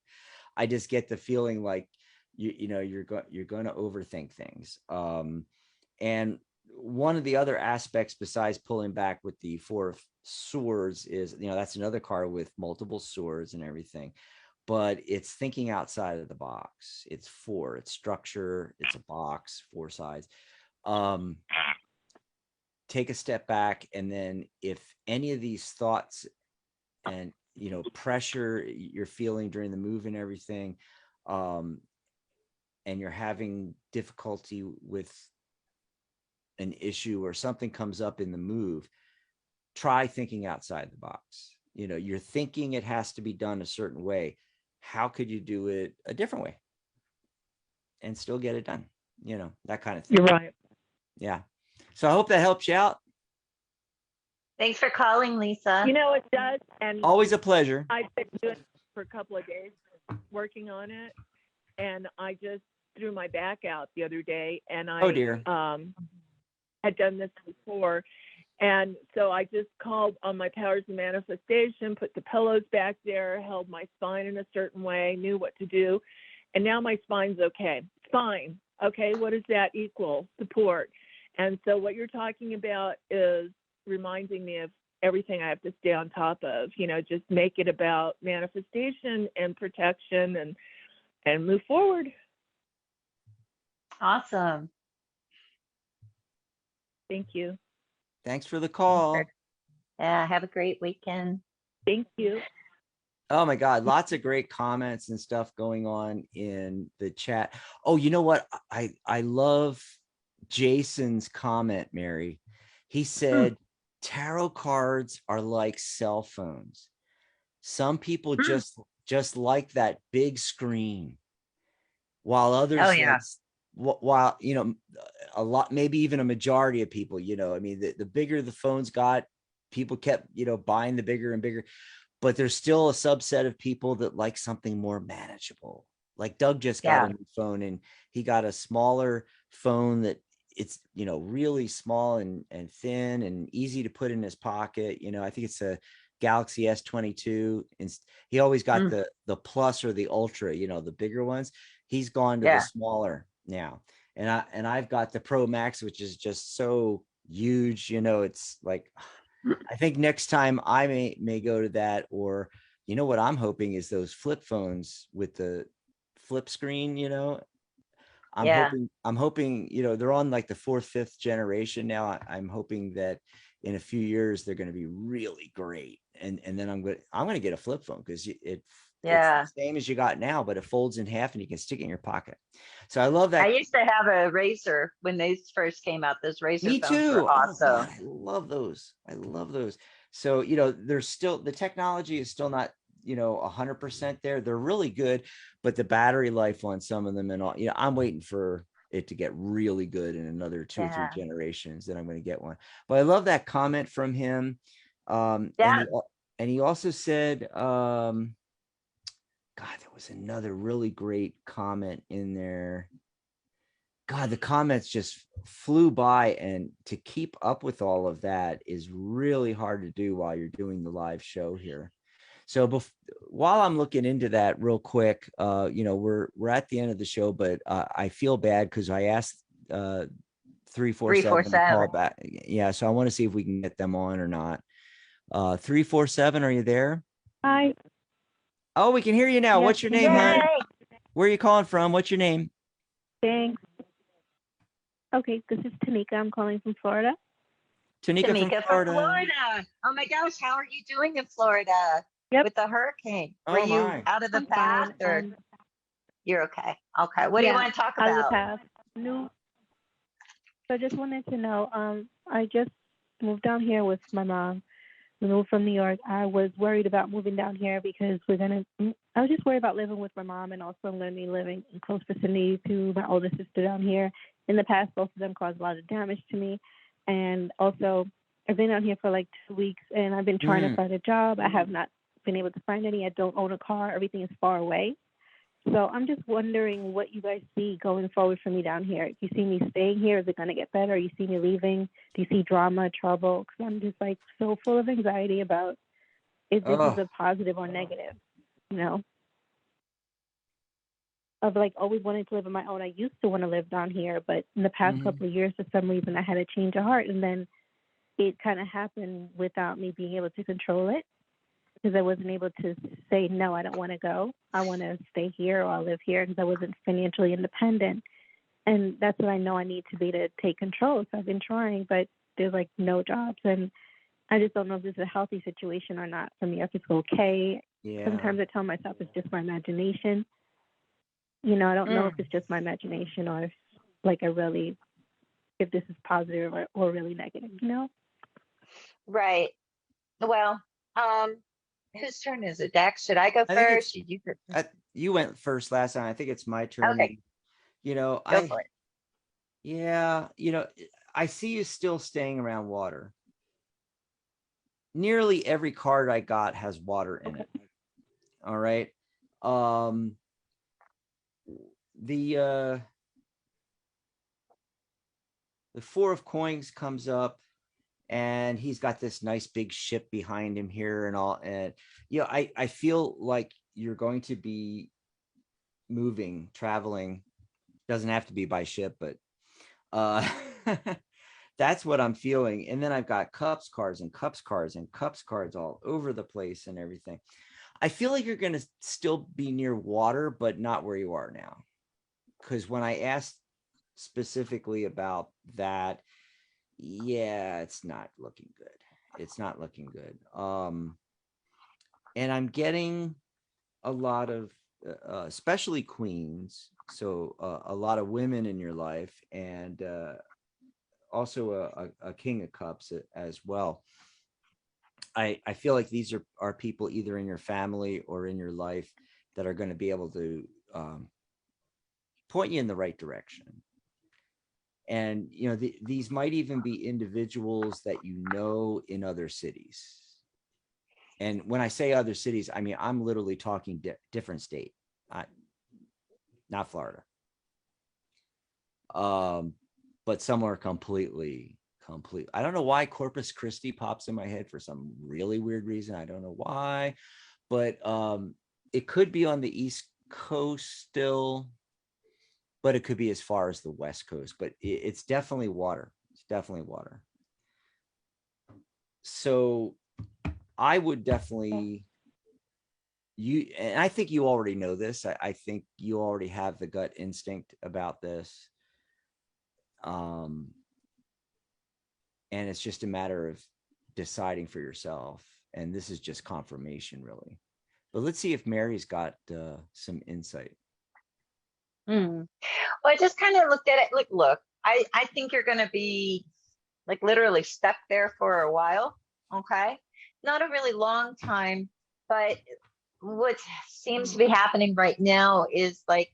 I just get the feeling like you're going to overthink things. And one of the other aspects besides pulling back with the 4 of Swords is, that's another card with multiple swords and everything, but it's thinking outside of the box. It's 4, it's structure, it's a box, 4 sides. Take a step back. And then if any of these thoughts and, pressure you're feeling during the move and everything, and you're having difficulty with an issue or something comes up in the move, try thinking outside the box. You're thinking it has to be done a certain way. How could you do it a different way and still get it done? That kind of thing. You're right. Yeah. So I hope that helps you out. Thanks for calling, Lisa. It does. And Always a pleasure. I've been doing it for a couple of days, working on it. And I just threw my back out the other day. And I Oh, dear. had done this before. And so I just called on my powers of manifestation, put the pillows back there, held my spine in a certain way, knew what to do. And now my spine's okay. Fine. Okay, what does that equal? Support. And so what you're talking about is reminding me of everything I have to stay on top of, just make it about manifestation and protection and move forward. Awesome. Thank you. Thanks for the call. Yeah, have a great weekend. Thank you. Oh my God, lots of great comments and stuff going on in the chat. Oh, you know what? I love Jason's comment, Mary. He said, tarot cards are like cell phones. Some people just like that big screen, while others while a lot, maybe even a majority of people, the bigger the phones got, people kept buying the bigger and bigger, but there's still a subset of people that like something more manageable. Like Doug just got a new phone, and he got a smaller phone that it's really small and thin and easy to put in his pocket. I think it's a Galaxy S22, and he always got the Plus or the Ultra, the bigger ones. He's gone to the smaller now, and I've got the Pro Max, which is just so huge. It's like, I think next time I may go to that, or what I'm hoping is those flip phones with the flip screen. I'm hoping, they're on like the 4th, 5th generation now. I'm hoping that in a few years they're going to be really great, and then I'm going to get a flip phone, because it's the same as you got now, but it folds in half and you can stick it in your pocket. So I love that. I used to have a Razor when these first came out. Those Razor Me phones too. were awesome. Oh, God, I love those. So there's still, the technology is still not 100% there. They're really good, but the battery life on some of them and all, I'm waiting for it to get really good in another 2 or 3 generations, then I'm going to get one. But I love that comment from him. And he also said, God, there was another really great comment in there. God, the comments just flew by, and to keep up with all of that is really hard to do while you're doing the live show here. So while I'm looking into that real quick, we're at the end of the show, but I feel bad because I asked 347 to call 347. back. Yeah, so I want to see if we can get them on or not. 347, are you there? Hi. Oh, we can hear you now. Yes, What's your can you name, hear me? hon? Yay! Where are you calling from? What's your name? Thanks. Okay, this is Tanika. I'm calling from Florida. Tanika from Tamika from Florida. Florida. Oh my gosh, how are you doing in Florida Yep. with the hurricane? Were Oh you my. out of the I'm path fine. or you're okay? Okay. What do you Yeah, want to talk out of the about? path. No. So I just wanted to know, I just moved down here with my mom. We moved from New York. I was worried about moving down here because I was just worried about living with my mom, and also I'm going to be living in close vicinity to my older sister down here. In the past, both of them caused a lot of damage to me. And also, I've been out here for like 2 weeks, and I've been trying to find a job. I have not been able to find any. I don't own a car. Everything is far away. So I'm just wondering what you guys see going forward for me down here. Do you see me staying here? Is it going to get better? You see me leaving? Do you see drama, trouble? Because I'm just like so full of anxiety about if this is Oh, a positive or negative, you know, of like always wanting to live on my own. I used to want to live down here, but in the past couple of years, for some reason, I had a change of heart. And then it kind of happened without me being able to control it, because I wasn't able to say, no, I don't want to go. I want to stay here or I'll live here, because I wasn't financially independent. And that's what I know I need to be to take control. So I've been trying, but there's like no jobs. And I just don't know if this is a healthy situation or not for me, if it's okay. yeah. Sometimes I tell myself it's just my imagination. You know, I don't know if Mm, it's just my imagination or if, like, if this is positive or really negative, you know? right. Well, um, whose turn is it? Dax, should I go I think first? it's Should you go? you went first last time. I think it's my turn. Okay, And, you know, go for it. yeah, I see you still staying around water. Nearly every card I got has water in it. All right. Um, the the four of coins comes up, and he's got this nice big ship behind him here and all. And I feel like you're going to be moving, traveling. Doesn't have to be by ship, but uh that's what I'm feeling. And then I've got cups cards and cups cards and cups cards all over the place and everything. I feel like you're going to still be near water, but not where you are now. Because when I asked specifically about that, yeah, it's not looking good. It's not looking good. And I'm getting a lot of, especially queens. So a lot of women in your life, and also a king of cups as well. I feel like these are people either in your family or in your life that are going to be able to point you in the right direction. And these might even be individuals that in other cities. And when I say other cities, I mean I'm literally talking different state, uh, not Florida, but somewhere complete. I don't know why Corpus Christi pops in my head for some really weird reason. I don't know why, but it could be on the East Coast still, but it could be as far as the West Coast. But it's definitely water. It's definitely water. So I would definitely and I think you already know this. I think you already have the gut instinct about this. Um, and it's just a matter of deciding for yourself. And this is just confirmation, really. But let's see if Mary's got some insight. Hmm. Well, I just kind of looked at it. Like, look, I think you're going to be like literally stuck there for a while. Okay. Not a really long time, but what seems to be happening right now is like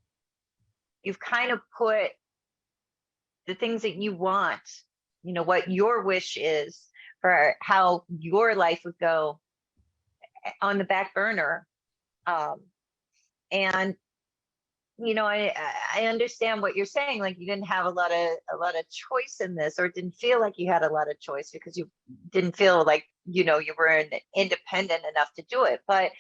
you've kind of put the things that you want, what your wish is for how your life would go on the back burner. Um, and I understand what you're saying. Like you didn't have a lot of choice in this, or didn't feel like you had a lot of choice because you didn't feel like you were independent enough to do it. But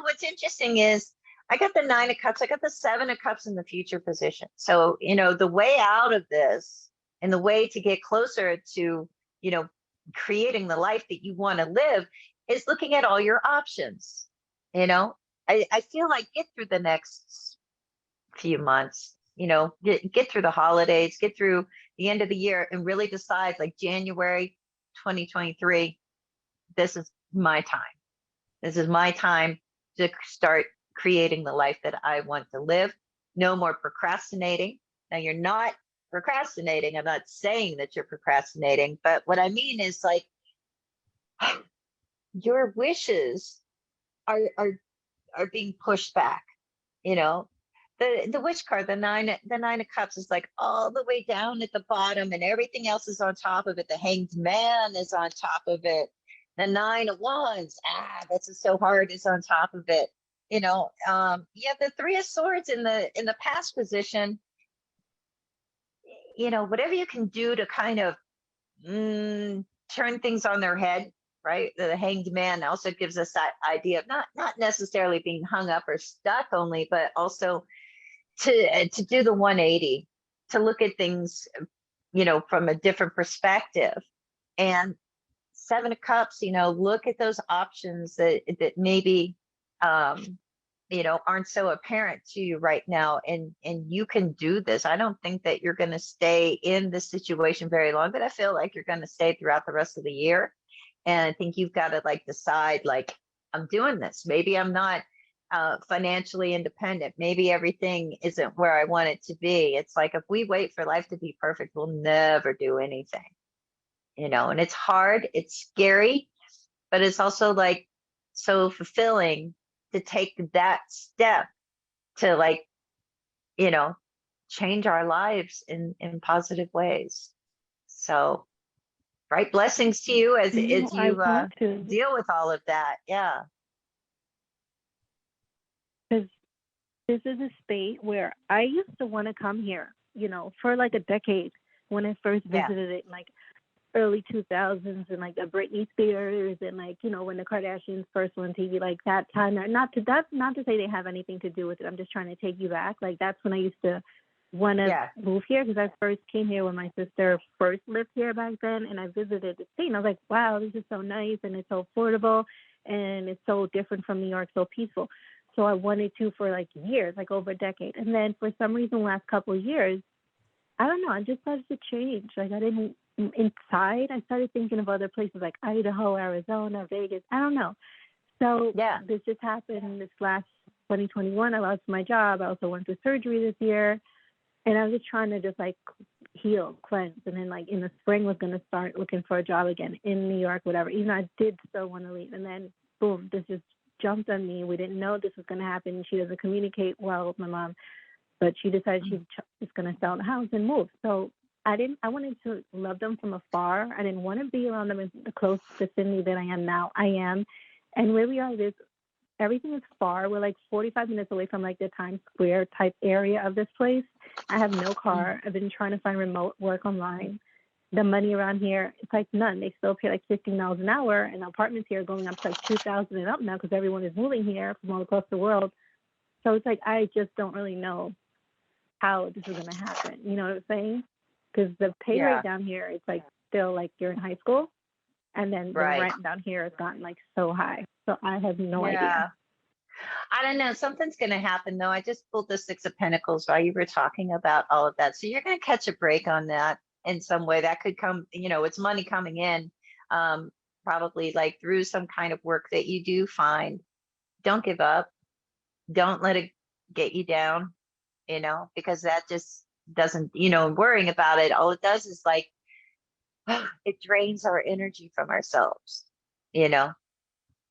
what's interesting is I got the 9 of cups, I got the 7 of cups in the future position. So the way out of this And the way to get closer to, you know, creating the life that you want to live is looking at all your options. You know, I feel like get through the next few months, you know, get through the holidays, get through the end of the year, and really decide like January 2023, this is my time. This is my time to start creating the life that I want to live. No more procrastinating. Now, you're not procrastinating. I'm not saying that you're procrastinating, but what I mean is like your wishes are being pushed back. You know, the wish card, the nine of cups is like all the way down at the bottom, and everything else is on top of it. The hanged man is on top of it. The nine of wands, this is so hard, is on top of it. You know, you have the three of swords in the past position. You know, whatever you can do to kind of turn things on their head, right? The hanged man also gives us that idea of not necessarily being hung up or stuck only, but also to do the 180, to look at things, you know, from a different perspective. And seven of cups, you know, look at those options that maybe you know, aren't so apparent to you right now, and you can do this. I don't think that you're going to stay in this situation very long, but I feel like you're going to stay throughout the rest of the year. And I think you've got to like decide, like, I'm doing this. Maybe I'm not financially independent. Maybe everything isn't where I want it to be. It's like if we wait for life to be perfect, we'll never do anything, you know. And it's hard, it's scary, but it's also like so fulfilling to take that step to, like, you know, change our lives in positive ways. So, right, blessings to you as I you want to, deal with all of that. Yeah. because this is a state where I used to want to come here, you know, for like a decade when I first Yeah. visited it, like early 2000s, and like the Britney Spears, and like, you know, when the Kardashians first went on TV, like that time. That's not to say they have anything to do with it. I'm just trying to take you back. Like that's when I used to want to Yeah. move here, because I first came here when my sister first lived here back then, and I visited the state, and I was like, wow, this is so nice, and it's so affordable, and it's so different from New York, so peaceful. So I wanted to for like years, like over a decade, and then for some reason, last couple of years, I don't know, I just started to change. Like I didn't inside. I started thinking of other places like Idaho, Arizona, Vegas. I don't know. So Yeah. this just happened this last 2021. I lost my job. I also went through surgery this year, and I was just trying to just like heal, cleanse, and then like in the spring was gonna start looking for a job again in New York, whatever. Even though I did still want to leave, and then boom, this just jumped on me. We didn't know this was gonna happen. She doesn't communicate well with my mom, but she decided she's just going to sell the house and move. So I wanted to love them from afar. I didn't want to be around them in the close vicinity that I am now. I am. And where we are, everything is far. We're like 45 minutes away from like the Times Square type area of this place. I have no car. I've been trying to find remote work online. The money around here, it's like none. They still pay like $15 an hour, and apartments here are going up to like 2,000 and up now because everyone is moving here from all across the world. So it's like I just don't really know how this is going to happen. You know what I'm saying? Because the pay Yeah. rate down here, it's like still like you're in high school. And then the Right. rent down here has gotten like so high. So I have no Yeah. idea. I don't know. Something's going to happen though. I just pulled the Six of Pentacles while you were talking about all of that. So you're going to catch a break on that in some way. That could come, you know, it's money coming in, probably like through some kind of work that you do find. Don't give up. Don't let it get you down, you know, because that just doesn't, you know, worrying about it, all it does is like, it drains our energy from ourselves, you know.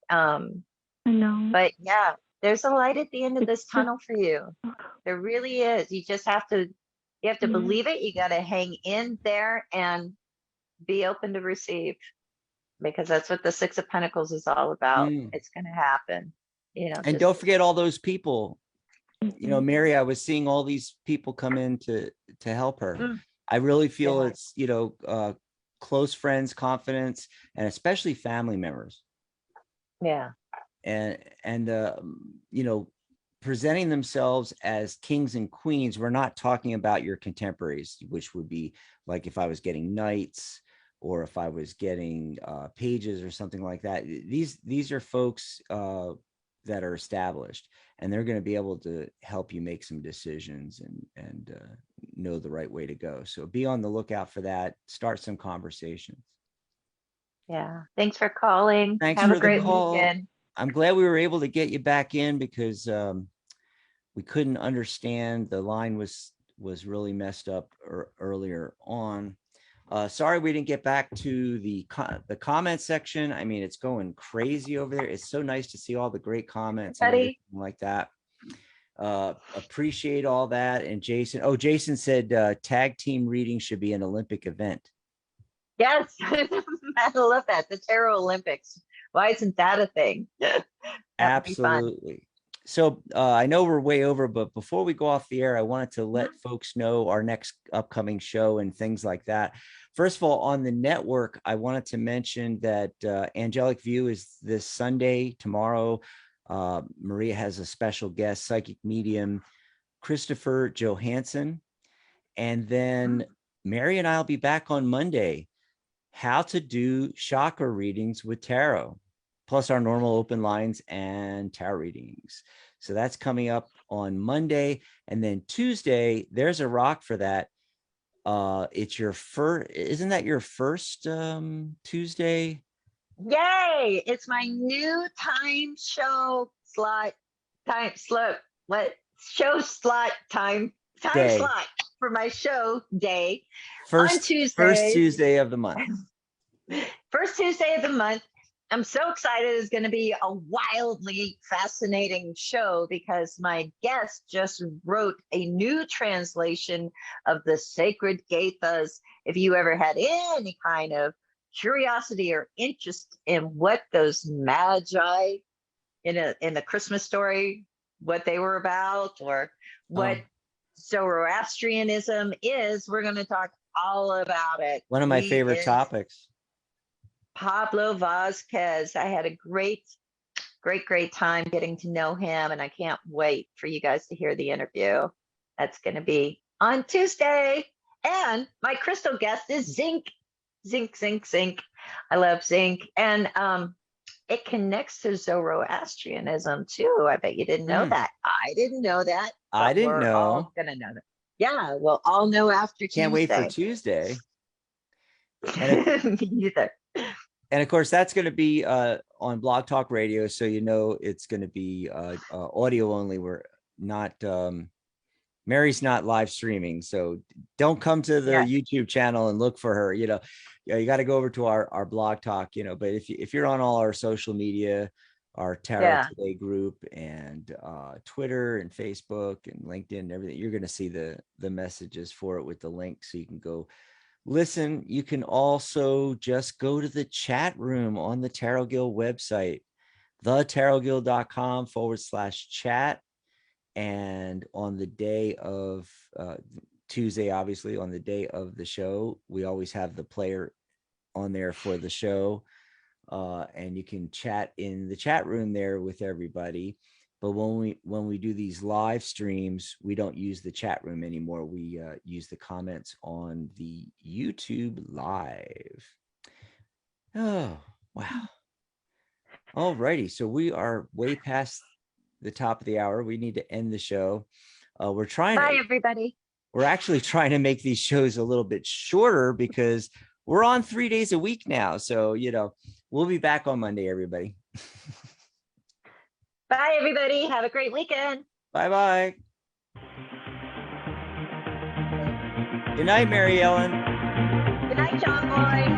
Um, I know. but yeah, there's a light at the end of It's this just, tunnel for you. There really is. You just have to, you have to yeah. believe it. You got to hang in there and be open to receive, because that's what the Six of Pentacles is all about. Mm. It's going to happen, you know, And just, don't forget all those people. You know, Mhm. Mary, I was seeing all these people come in to help her. mm, I really feel yeah, it's, you know, close friends, confidence, and especially family members. yeah, And you know, presenting themselves as kings and queens, we're not talking about your contemporaries, which would be like if I was getting knights or if I was getting pages or something like that. These are folks that are established, and they're going to be able to help you make some decisions and know the right way to go. So be on the lookout for that. Start some conversations. Yeah. Thanks for calling. Thanks Have a for the great call. weekend. I'm glad we were able to get you back in because we couldn't understand. The line was really messed up earlier on. Sorry we didn't get back to the comment section. I mean, it's going crazy over there. It's so nice to see all the great comments and everything like that. Appreciate all that. And Jason said tag team reading should be an Olympic event. Yes. I love that. The Tarot Olympics. Why isn't that a thing? Absolutely. So I know we're way over, but before we go off the air, I wanted to let folks know our next upcoming show and things like that. First of all, on the network, I wanted to mention that Angelic View is this Sunday. Tomorrow, Maria has a special guest, psychic medium Christopher Johansson. And then Mary and I will be back on Monday. How to do chakra readings with tarot, plus our normal open lines and tarot readings. So that's coming up on Monday. And then Tuesday, there's a rock for that. It's your first, isn't that your first Tuesday? Yay! It's my new show slot for my show day. First on Tuesday. First Tuesday of the month. First Tuesday of the month. I'm so excited. It's going to be a wildly fascinating show because my guest just wrote a new translation of the Sacred Gathas. If you ever had any kind of curiosity or interest in what those magi in the Christmas story, what they were about, or what Zoroastrianism is, we're going to talk all about it. One of my favorite topics. Pablo Vazquez. I had a great time getting to know him, and I can't wait for you guys to hear the interview. That's going to be on Tuesday. And my crystal guest is zinc. I love zinc. And it connects to Zoroastrianism too. I bet you didn't know that. I didn't know that. I didn't know. All gonna know that. Yeah, we'll all know after Tuesday. Can't wait for Tuesday. Me either. And of course, that's going to be on Blog Talk Radio, so you know it's going to be audio only. We're not Mary's not live streaming, so don't come to the YouTube channel and look for her. You know, you got to go over to our Blog Talk. You know, but if you're on all our social media, our Tarot Today group and Twitter and Facebook and LinkedIn and everything, you're going to see the messages for it with the link, so you can go listen. You can also just go to the chat room on the Tarot Guild website, thetarotguild.com/chat. And on the day of Tuesday, obviously on the day of the show, we always have the player on there for the show. And you can chat in the chat room there with everybody. But when we do these live streams, we don't use the chat room anymore. We use the comments on the YouTube live. Oh, wow. All righty. So we are way past the top of the hour. We need to end the show. We're trying. Bye, everybody. We're actually trying to make these shows a little bit shorter because we're on 3 days a week now. So, you know, we'll be back on Monday, everybody. Bye, everybody. Have a great weekend. Bye-bye. Good night, Mary Ellen. Good night, John Boy.